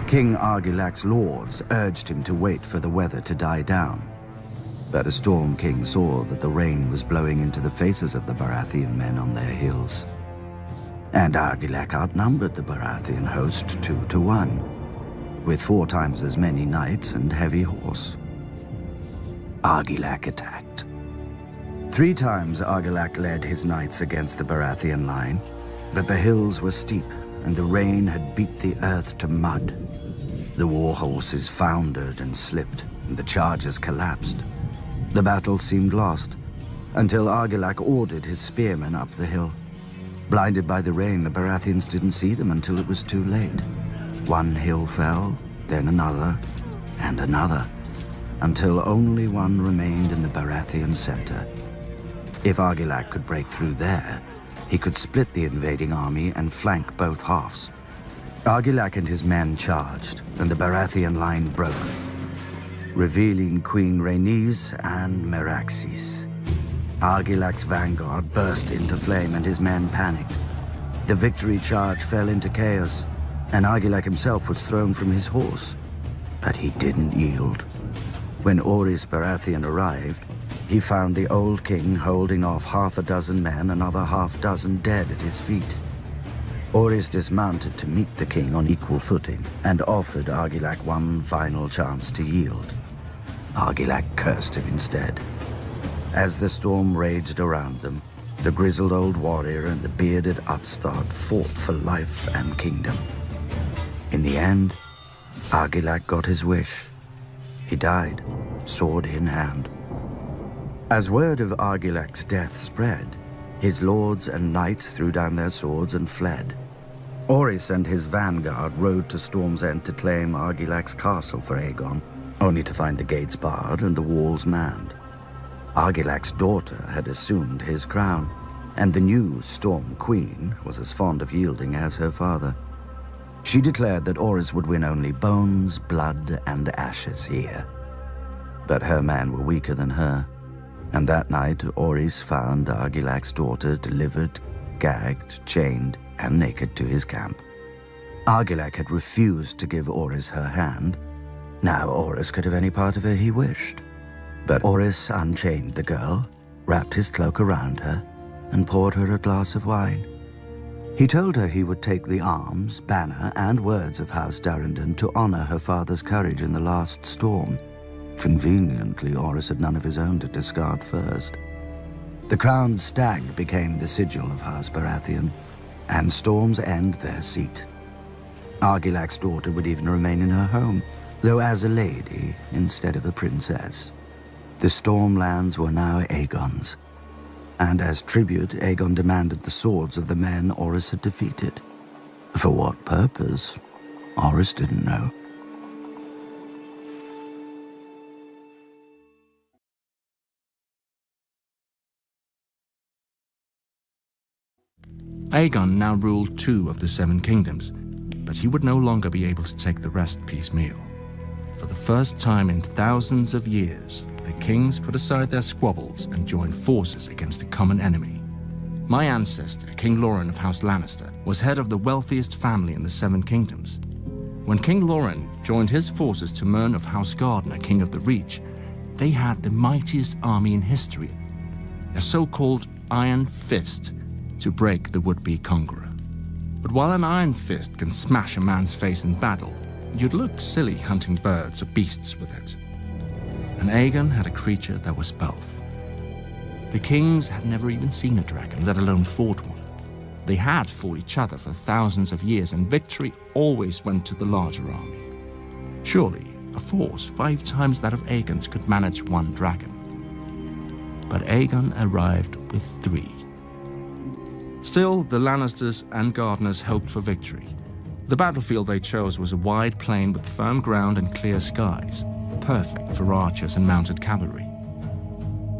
King Argilac's lords urged him to wait for the weather to die down. But a Storm King saw that the rain was blowing into the faces of the Baratheon men on their hills. And Argilac outnumbered the Baratheon host 2-1, with 4 times as many knights and heavy horse. Argilac attacked. 3 times Argilac led his knights against the Baratheon line, but the hills were steep and the rain had beat the earth to mud. The war horses foundered and slipped, and the chargers collapsed. The battle seemed lost, until Argilac ordered his spearmen up the hill. Blinded by the rain, the Baratheons didn't see them until it was too late. One hill fell, then another, and another, until only one remained in the Baratheon center. If Argilac could break through there, he could split the invading army and flank both halves. Argilac and his men charged, and the Baratheon line broke. revealing Queen Rhaenys and Meraxes. Argilac's vanguard burst into flame and his men panicked. The victory charge fell into chaos, and Argilac himself was thrown from his horse. But he didn't yield. When Orys Baratheon arrived, he found the old king holding off half a dozen men, another half dozen dead at his feet. Orys dismounted to meet the king on equal footing and offered Argilac one final chance to yield. Argilac cursed him instead. As the storm raged around them, the grizzled old warrior and the bearded upstart fought for life and kingdom. In the end, Argilac got his wish. He died, sword in hand. As word of Argilac's death spread, his lords and knights threw down their swords and fled. Orys and his vanguard rode to Storm's End to claim Argilac's castle for Aegon, only to find the gates barred and the walls manned. Argilac's daughter had assumed his crown, and the new Storm Queen was as fond of yielding as her father. She declared that Orys would win only bones, blood, and ashes here. But her men were weaker than her, and that night Orys found Argilac's daughter delivered, gagged, chained, and naked to his camp. Argilac had refused to give Orys her hand. Now Orys could have any part of her he wished. But Orys unchained the girl, wrapped his cloak around her, and poured her a glass of wine. He told her he would take the arms, banner, and words of House Durrandon to honor her father's courage in the last storm. Conveniently, Orys had none of his own to discard first. The crowned stag became the sigil of House Baratheon, and Storm's End their seat. Argilac's daughter would even remain in her home, though as a lady instead of a princess. The Stormlands were now Aegon's, and as tribute, Aegon demanded the swords of the men Orys had defeated. For what purpose, Orys didn't know. Aegon now ruled 2 of the 7 kingdoms, but he would no longer be able to take the rest piecemeal. For the first time in thousands of years, the kings put aside their squabbles and joined forces against a common enemy. My ancestor, King Loren of House Lannister, was head of the wealthiest family in the 7 kingdoms. When King Loren joined his forces to Mern of House Gardner, king of the Reach, they had the mightiest army in history, a so-called Iron Fist, to break the would-be conqueror. But while an iron fist can smash a man's face in battle, you'd look silly hunting birds or beasts with it. And Aegon had a creature that was both. The kings had never even seen a dragon, let alone fought one. They had fought each other for thousands of years, and victory always went to the larger army. Surely, a force 5 times that of Aegon's could manage 1 dragon. But Aegon arrived with 3. Still, the Lannisters and Gardeners hoped for victory. The battlefield they chose was a wide plain with firm ground and clear skies, perfect for archers and mounted cavalry.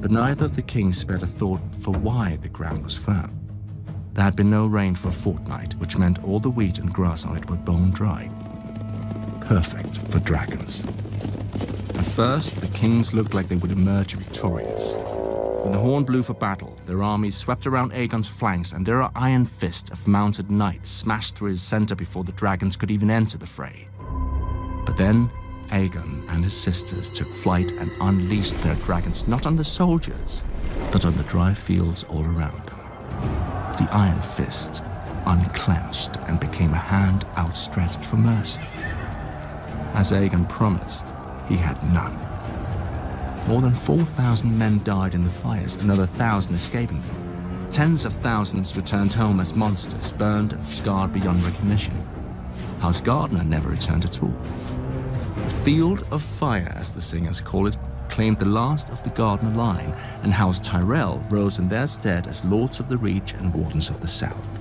But neither of the kings spared a thought for why the ground was firm. There had been no rain for a fortnight, which meant all the wheat and grass on it were bone dry. Perfect for dragons. At first, the kings looked like they would emerge victorious. When the horn blew for battle, their armies swept around Aegon's flanks, and their iron fist of mounted knights smashed through his center before the dragons could even enter the fray. But then, Aegon and his sisters took flight and unleashed their dragons not on the soldiers, but on the dry fields all around them. The iron fist unclenched and became a hand outstretched for mercy. As Aegon promised, he had none. More than 4,000 men died in the fires, another 1,000 escaping them. Tens of thousands returned home as monsters, burned and scarred beyond recognition. House Gardner never returned at all. The Field of Fire, as the singers call it, claimed the last of the Gardner line, and House Tyrell rose in their stead as Lords of the Reach and Wardens of the South.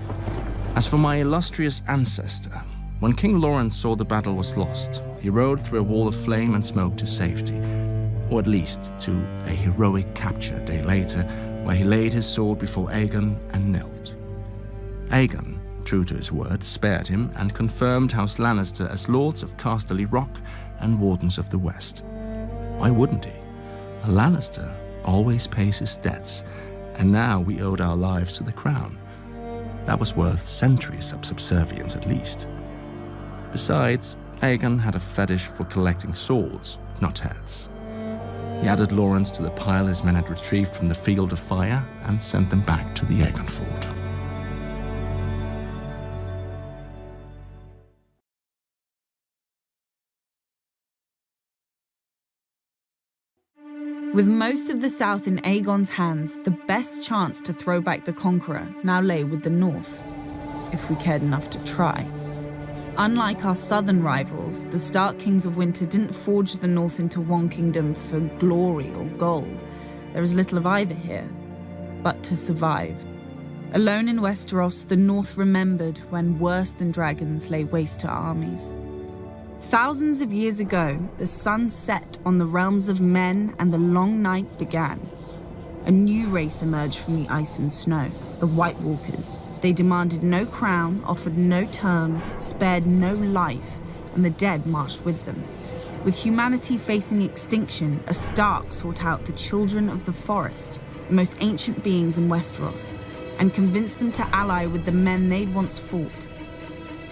As for my illustrious ancestor, when King Loren saw the battle was lost, he rode through a wall of flame and smoke to safety, or at least to a heroic capture a day later, where he laid his sword before Aegon and knelt. Aegon, true to his word, spared him and confirmed House Lannister as Lords of Casterly Rock and Wardens of the West. Why wouldn't he? A Lannister always pays his debts, and now we owed our lives to the crown. That was worth centuries of subservience at least. Besides, Aegon had a fetish for collecting swords, not heads. He added Lawrence to the pile his men had retrieved from the Field of Fire and sent them back to the Aegon fort. With most of the south in Aegon's hands, the best chance to throw back the Conqueror now lay with the north, if we cared enough to try. Unlike our southern rivals, the Stark Kings of Winter didn't forge the north into one kingdom for glory or gold. There is little of either here, but to survive. Alone in Westeros, the north remembered when worse than dragons lay waste to armies. Thousands of years ago, the sun set on the realms of men and the long night began. A new race emerged from the ice and snow, the White Walkers. They demanded no crown, offered no terms, spared no life, and the dead marched with them. With humanity facing extinction, a Stark sought out the children of the forest, the most ancient beings in Westeros, and convinced them to ally with the men they'd once fought.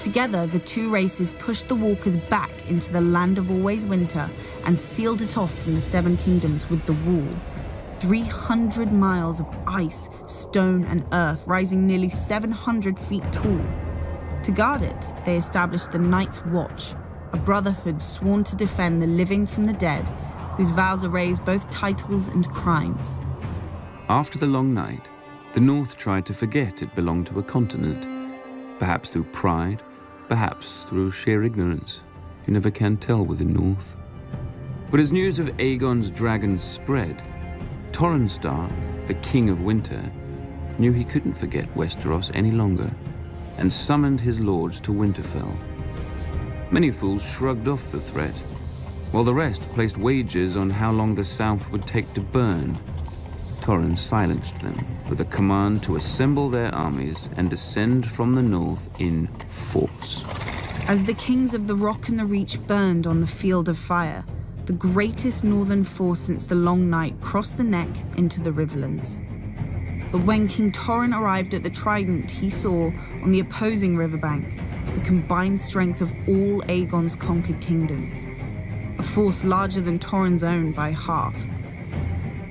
Together, the two races pushed the Walkers back into the land of always winter and sealed it off from the Seven Kingdoms with the Wall. 300 miles of ice, stone, and earth, rising nearly 700 feet tall. To guard it, they established the Night's Watch, a brotherhood sworn to defend the living from the dead, whose vows erased both titles and crimes. After the long night, the North tried to forget it belonged to a continent, perhaps through pride, perhaps through sheer ignorance. You never can tell with the North. But as news of Aegon's dragons spread, Torrhen Stark, the King of Winter, knew he couldn't forget Westeros any longer and summoned his lords to Winterfell. Many fools shrugged off the threat, while the rest placed wagers on how long the South would take to burn. Torrhen silenced them with a command to assemble their armies and descend from the north in force. As the kings of the Rock and the Reach burned on the Field of Fire, the greatest northern force since the Long Night crossed the neck into the Riverlands. But when King Torrhen arrived at the Trident, he saw, on the opposing riverbank, the combined strength of all Aegon's conquered kingdoms. A force larger than Torrhen's own by half,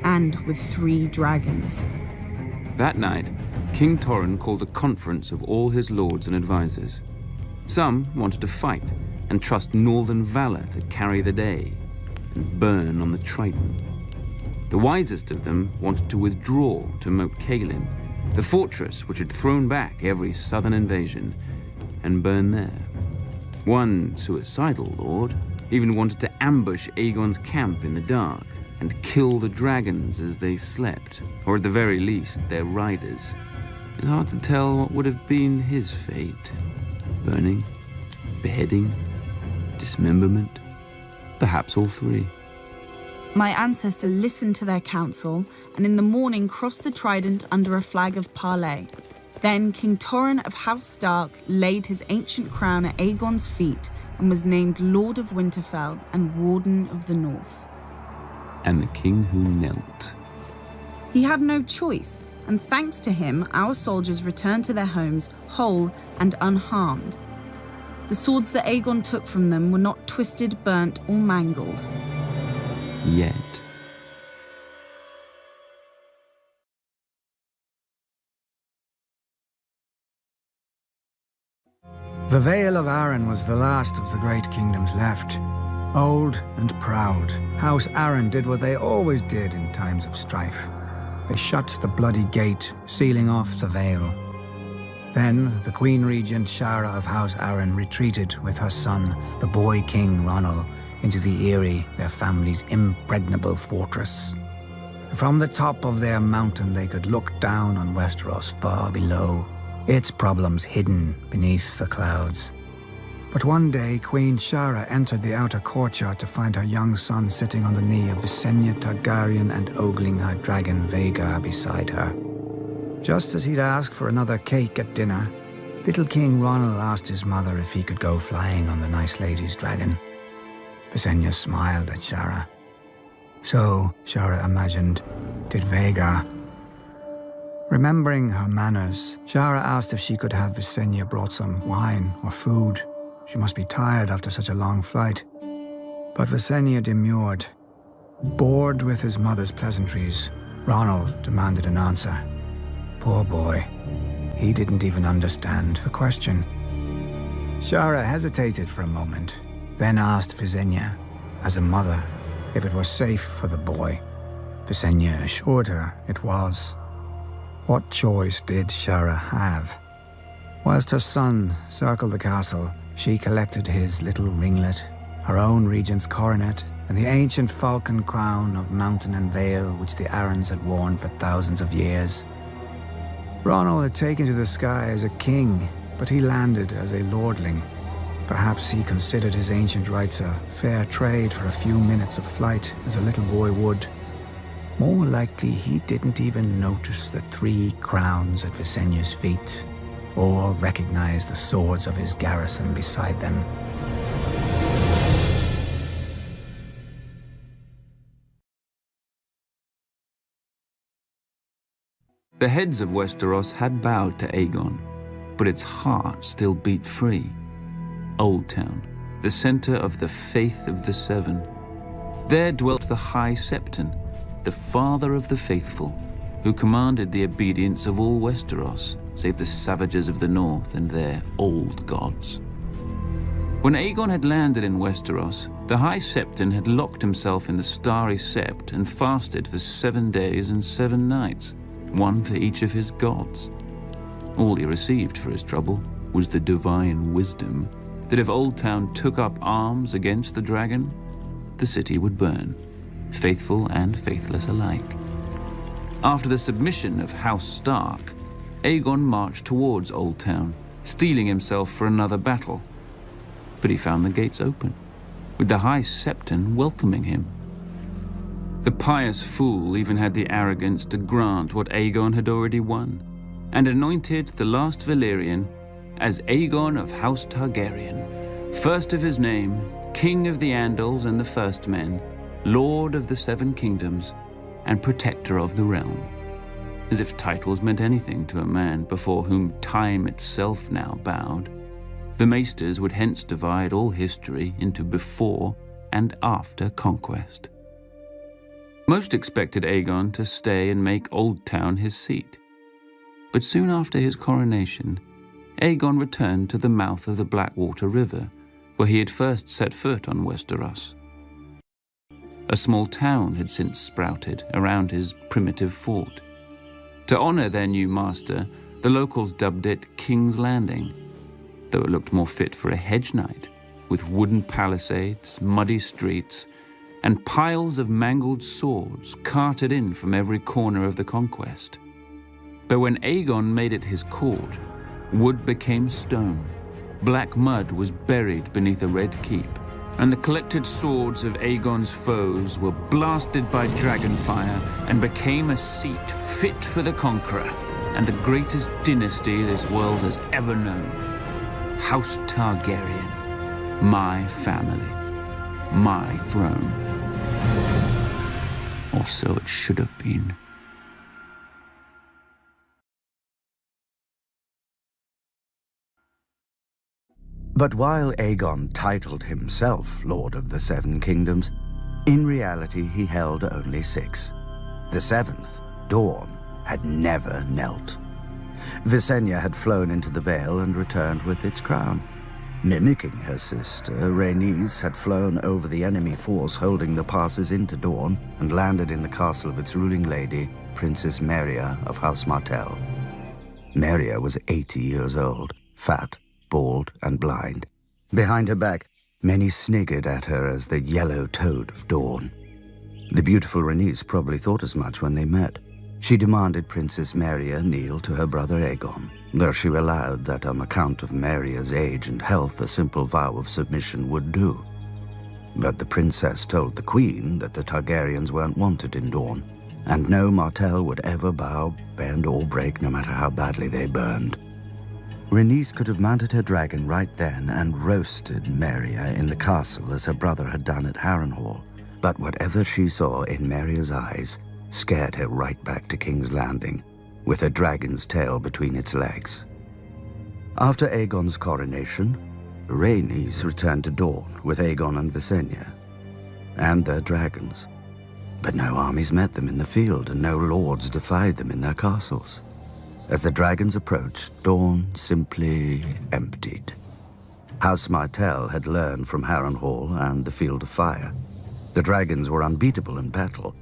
and with 3 dragons. That night, King Torrhen called a conference of all his lords and advisors. Some wanted to fight and trust northern valor to carry the day and burn on the Trident. The wisest of them wanted to withdraw to Moat Cailin, the fortress which had thrown back every southern invasion, and burn there. One suicidal lord even wanted to ambush Aegon's camp in the dark and kill the dragons as they slept, or at the very least, their riders. It's hard to tell what would have been his fate. Burning, beheading, dismemberment, perhaps all 3. My ancestor listened to their counsel, and in the morning crossed the Trident under a flag of parley. Then King Torrhen of House Stark laid his ancient crown at Aegon's feet and was named Lord of Winterfell and Warden of the North. And the king who knelt. He had no choice, and thanks to him, our soldiers returned to their homes whole and unharmed. The swords that Aegon took from them were not twisted, burnt, or mangled. Yet. The Vale of Arryn was the last of the great kingdoms left. Old and proud, House Arryn did what they always did in times of strife. They shut the bloody gate, sealing off the Vale. Then the Queen Regent Shara of House Arryn retreated with her son, the boy King Ronald, into the Eyrie, their family's impregnable fortress. From the top of their mountain they could look down on Westeros far below, its problems hidden beneath the clouds. But one day, Queen Shara entered the outer courtyard to find her young son sitting on the knee of Visenya Targaryen and ogling her dragon Vhagar beside her. Just as he'd asked for another cake at dinner, little King Ronald asked his mother if he could go flying on the nice lady's dragon. Visenya smiled at Shara. So, Shara imagined, did Vhagar. Remembering her manners, Shara asked if she could have Visenya brought some wine or food. She must be tired after such a long flight. But Visenya demurred. Bored with his mother's pleasantries, Ronald demanded an answer. Poor boy. He didn't even understand the question. Shara hesitated for a moment, then asked Visenya, as a mother, if it was safe for the boy. Visenya assured her it was. What choice did Shara have? Whilst her son circled the castle, she collected his little ringlet, her own regent's coronet, and the ancient falcon crown of mountain and vale which the Arryns had worn for thousands of years. Ronald had taken to the sky as a king, but he landed as a lordling. Perhaps he considered his ancient rights a fair trade for a few minutes of flight, as a little boy would. More likely, he didn't even notice the 3 crowns at Visenya's feet, or recognize the swords of his garrison beside them. The heads of Westeros had bowed to Aegon, but its heart still beat free. Old Town, the center of the faith of the Seven. There dwelt the High Septon, the father of the faithful, who commanded the obedience of all Westeros, save the savages of the north and their old gods. When Aegon had landed in Westeros, the High Septon had locked himself in the Starry Sept and fasted for 7 days and 7 nights, one for each of his gods. All he received for his trouble was the divine wisdom that if Old Town took up arms against the dragon, the city would burn, faithful and faithless alike. After the submission of House Stark, Aegon marched towards Old Town, steeling himself for another battle. But he found the gates open, with the High Septon welcoming him. The pious fool even had the arrogance to grant what Aegon had already won, and anointed the last Valyrian as Aegon of House Targaryen, first of his name, King of the Andals and the First Men, Lord of the 7 Kingdoms, and Protector of the Realm. As if titles meant anything to a man before whom time itself now bowed. The Maesters would hence divide all history into before and after conquest. Most expected Aegon to stay and make Old Town his seat. But soon after his coronation, Aegon returned to the mouth of the Blackwater River, where he had first set foot on Westeros. A small town had since sprouted around his primitive fort. To honor their new master, the locals dubbed it King's Landing, though it looked more fit for a hedge knight, with wooden palisades, muddy streets, and piles of mangled swords carted in from every corner of the conquest. But when Aegon made it his court, wood became stone, black mud was buried beneath a red keep, and the collected swords of Aegon's foes were blasted by dragonfire and became a seat fit for the conqueror and the greatest dynasty this world has ever known. House Targaryen, my family, my throne. Or so it should have been. But while Aegon titled himself Lord of the 7 Kingdoms, in reality he held only 6. The 7th, Dorne, had never knelt. Visenya had flown into the Vale and returned with its crown. Mimicking her sister, Rhaenys had flown over the enemy force holding the passes into Dorne and landed in the castle of its ruling lady, Princess Meria of House Martell. Meria was 80 years old, fat, bald, and blind. Behind her back, many sniggered at her as the yellow toad of Dorne. The beautiful Rhaenys probably thought as much when they met. She demanded Princess Meria kneel to her brother Aegon, though she allowed that on account of Meria's age and health a simple vow of submission would do. But the princess told the queen that the Targaryens weren't wanted in Dorne, and no Martell would ever bow, bend, or break no matter how badly they burned. Rhaenys could have mounted her dragon right then and roasted Meria in the castle as her brother had done at Harrenhal, But whatever she saw in Meria's eyes scared her right back to King's Landing, with her dragon's tail between its legs. After Aegon's coronation, Rhaenys returned to Dorne with Aegon and Visenya, and their dragons. But no armies met them in the field, and no lords defied them in their castles. As the dragons approached, Dorne simply emptied. House Martell had learned from Harrenhal and the Field of Fire. The dragons were unbeatable in battle,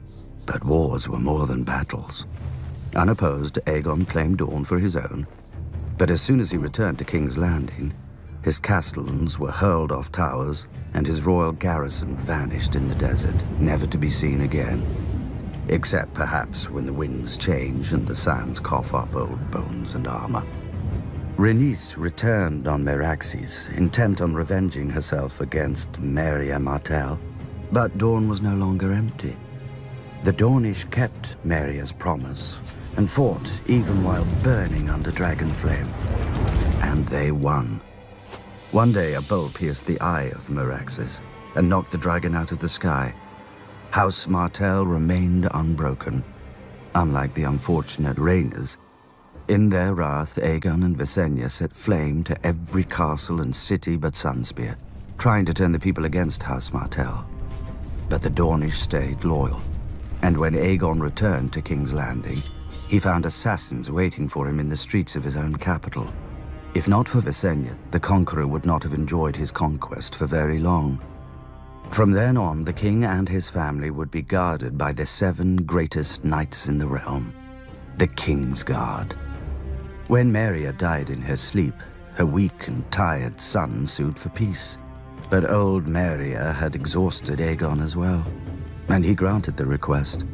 but wars were more than battles. Unopposed, Aegon claimed Dorne for his own, but as soon as he returned to King's Landing, his castellans were hurled off towers, and his royal garrison vanished in the desert, never to be seen again. Except perhaps when the winds change and the sands cough up old bones and armor. Rhaenys returned on Meraxes, intent on revenging herself against Meria Martell, but Dorne was no longer empty. The Dornish kept Meria's promise and fought even while burning under dragon flame. And they won. One day a bolt pierced the eye of Meraxes and knocked the dragon out of the sky. House Martell remained unbroken, unlike the unfortunate Rhaenys. In their wrath, Aegon and Visenya set flame to every castle and city but Sunspear, trying to turn the people against House Martell. But the Dornish stayed loyal, and when Aegon returned to King's Landing, he found assassins waiting for him in the streets of his own capital. If not for Visenya, the Conqueror would not have enjoyed his conquest for very long. From then on, the king and his family would be guarded by the 7 greatest knights in the realm, the King's Guard. When Meria died in her sleep, her weak and tired son sued for peace. But old Meria had exhausted Aegon as well, and he granted the request.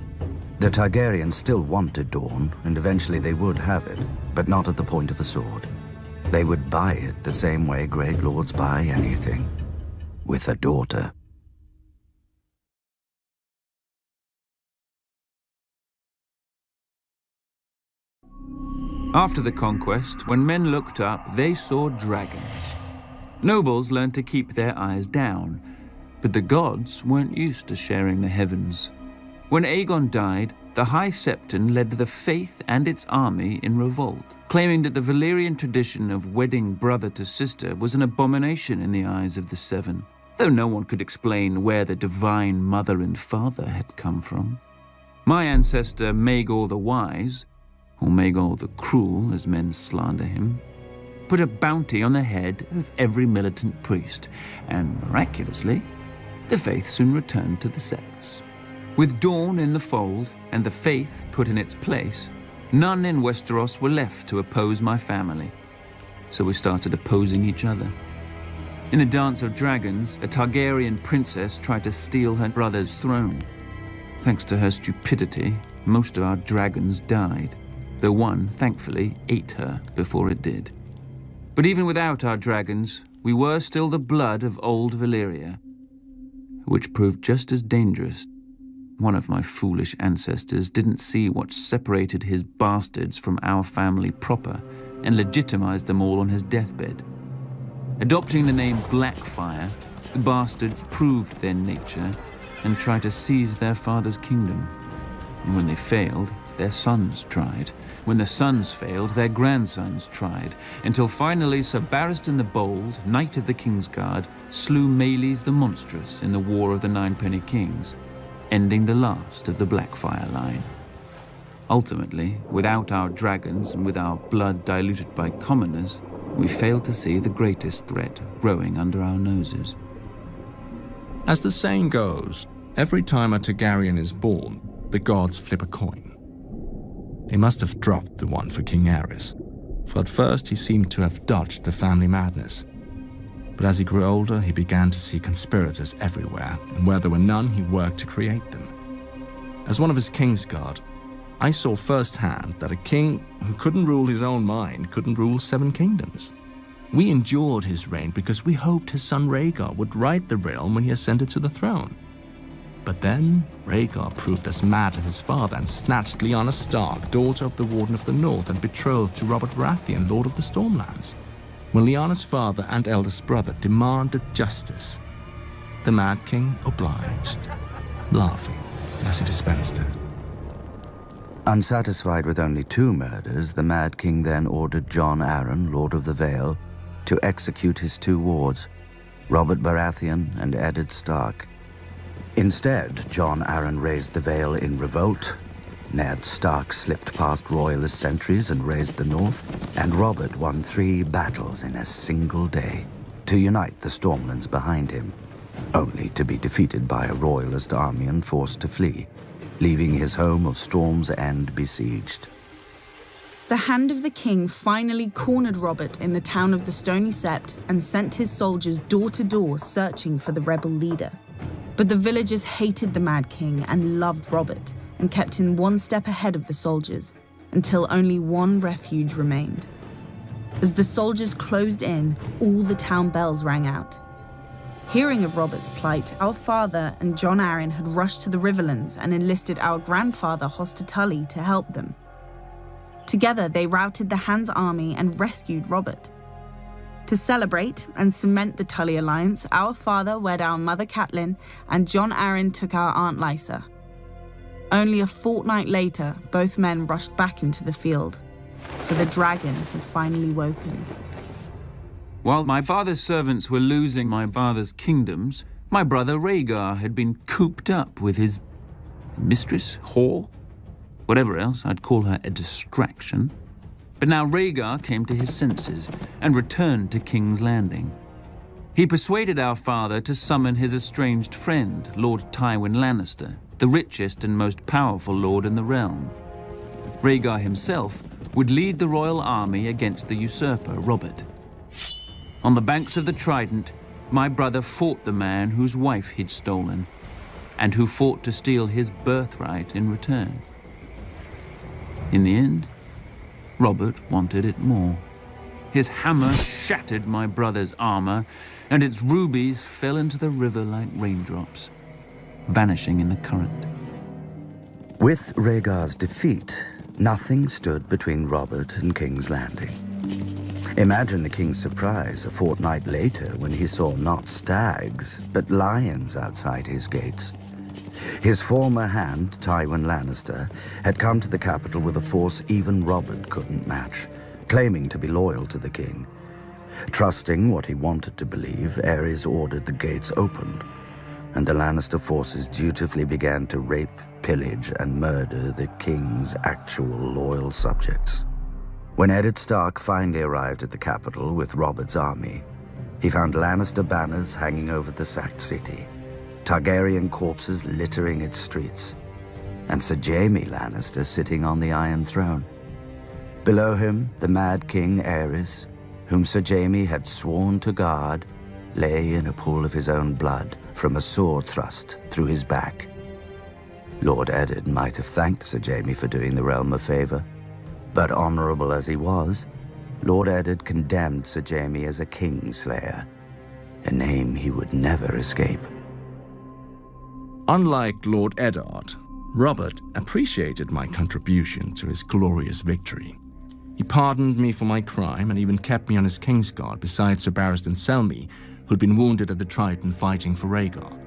The Targaryens still wanted Dorne, and eventually they would have it, but not at the point of a sword. They would buy it the same way great lords buy anything, with a daughter. After the conquest, when men looked up, they saw dragons. Nobles learned to keep their eyes down, but the gods weren't used to sharing the heavens. When Aegon died, the High Septon led the Faith and its army in revolt, claiming that the Valyrian tradition of wedding brother to sister was an abomination in the eyes of the Seven, though no one could explain where the divine mother and father had come from. My ancestor Maegor the Wise, or Maegor the Cruel as men slander him, put a bounty on the head of every militant priest, and miraculously, the faith soon returned to the sects. With Dorne in the fold and the faith put in its place, none in Westeros were left to oppose my family, so we started opposing each other. In the Dance of Dragons, a Targaryen princess tried to steal her brother's throne. Thanks to her stupidity, most of our dragons died, though one, thankfully, ate her before it did. But even without our dragons, we were still the blood of old Valyria, which proved just as dangerous. One of my foolish ancestors didn't see what separated his bastards from our family proper and legitimized them all on his deathbed. Adopting the name Blackfire, the bastards proved their nature and tried to seize their father's kingdom. And when they failed, their sons tried. When the sons failed, their grandsons tried, until finally Sir Barristan the Bold, Knight of the Kingsguard, slew Meleys the Monstrous in the War of the Ninepenny Kings, ending the last of the Blackfire line. Ultimately, without our dragons and with our blood diluted by commoners, we failed to see the greatest threat growing under our noses. As the saying goes, every time a Targaryen is born, the gods flip a coin. They must have dropped the one for King Aerys, for at first he seemed to have dodged the family madness. But as he grew older, he began to see conspirators everywhere, and where there were none, he worked to create them. As one of his Kingsguard, I saw firsthand that a king who couldn't rule his own mind couldn't rule 7 kingdoms. We endured his reign because we hoped his son Rhaegar would right the realm when he ascended to the throne. But then, Rhaegar proved as mad as his father and snatched Lyanna Stark, daughter of the Warden of the North and betrothed to Robert Baratheon, Lord of the Stormlands. When Lyanna's father and eldest brother demanded justice, the Mad King obliged. laughing as he dispensed it. Unsatisfied with only 2 murders, the Mad King then ordered Jon Arryn, Lord of the Vale, to execute his 2 wards, Robert Baratheon and Eddard Stark. Instead, Jon Arryn raised the Vale in revolt, Ned Stark slipped past royalist sentries and raised the north, and Robert won 3 battles in a single day to unite the Stormlands behind him, only to be defeated by a royalist army and forced to flee, leaving his home of Storm's End besieged. The Hand of the King finally cornered Robert in the town of the Stony Sept and sent his soldiers door to door searching for the rebel leader. But the villagers hated the Mad King and loved Robert, and kept him 1 step ahead of the soldiers, until only 1 refuge remained. As the soldiers closed in, all the town bells rang out. Hearing of Robert's plight, our father and Jon Arryn had rushed to the Riverlands and enlisted our grandfather Hoster Tully to help them. Together, they routed the Hand's army and rescued Robert. To celebrate and cement the Tully alliance, our father wed our mother Catelyn, and Jon Arryn took our aunt Lysa. Only a fortnight later, both men rushed back into the field, for the dragon had finally woken. While my father's servants were losing my father's kingdoms, my brother Rhaegar had been cooped up with his mistress, whore, whatever else, I'd call her a distraction. But now Rhaegar came to his senses and returned to King's Landing. He persuaded our father to summon his estranged friend, Lord Tywin Lannister, the richest and most powerful lord in the realm. Rhaegar himself would lead the royal army against the usurper, Robert. On the banks of the Trident, my brother fought the man whose wife he'd stolen, and who fought to steal his birthright in return. In the end, Robert wanted it more. His hammer shattered my brother's armor, and its rubies fell into the river like raindrops, vanishing in the current. With Rhaegar's defeat, nothing stood between Robert and King's Landing. Imagine the king's surprise a fortnight later when he saw not stags, but lions outside his gates. His former hand, Tywin Lannister, had come to the capital with a force even Robert couldn't match, claiming to be loyal to the king. Trusting what he wanted to believe, Aerys ordered the gates opened, and the Lannister forces dutifully began to rape, pillage, and murder the king's actual loyal subjects. When Eddard Stark finally arrived at the capital with Robert's army, he found Lannister banners hanging over the sacked city, Targaryen corpses littering its streets, and Sir Jaime Lannister sitting on the Iron Throne. Below him, the Mad King Aerys, whom Sir Jaime had sworn to guard, lay in a pool of his own blood from a sword thrust through his back. Lord Eddard might have thanked Sir Jaime for doing the realm a favor, but honorable as he was, Lord Eddard condemned Sir Jaime as a kingslayer, a name he would never escape. Unlike Lord Eddard, Robert appreciated my contribution to his glorious victory. He pardoned me for my crime and even kept me on his Kingsguard beside Sir Barristan Selmy, who'd been wounded at the Trident fighting for Rhaegar.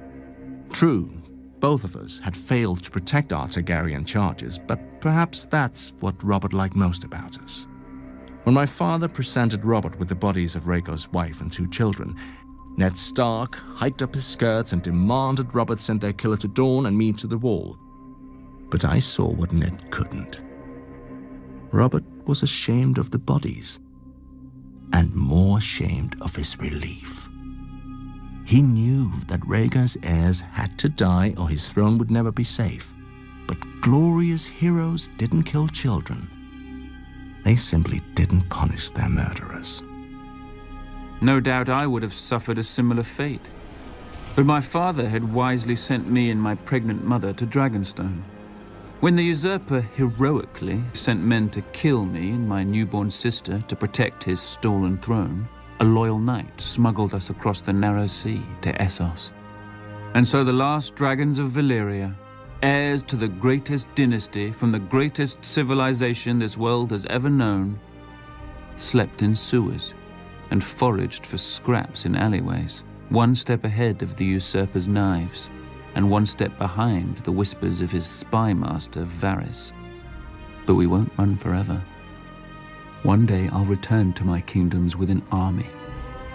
True, both of us had failed to protect our Targaryen charges, but perhaps that's what Robert liked most about us. When my father presented Robert with the bodies of Rhaegar's wife and 2 children, Ned Stark hiked up his skirts and demanded Robert send their killer to Dorne and me to the Wall. But I saw what Ned couldn't. Robert was ashamed of the bodies, and more ashamed of his relief. He knew that Rhaegar's heirs had to die or his throne would never be safe. But glorious heroes didn't kill children. They simply didn't punish their murderers. No doubt I would have suffered a similar fate. But my father had wisely sent me and my pregnant mother to Dragonstone. When the usurper heroically sent men to kill me and my newborn sister to protect his stolen throne, a loyal knight smuggled us across the narrow sea to Essos. And so the last dragons of Valyria, heirs to the greatest dynasty from the greatest civilization this world has ever known, slept in sewers and foraged for scraps in alleyways, 1 step ahead of the usurper's knives. and one step behind the whispers of his spy master, Varys. But we won't run forever. One day I'll return to my kingdoms with an army,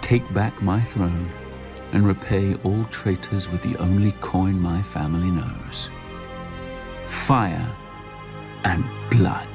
take back my throne, and repay all traitors with the only coin my family knows: fire and blood.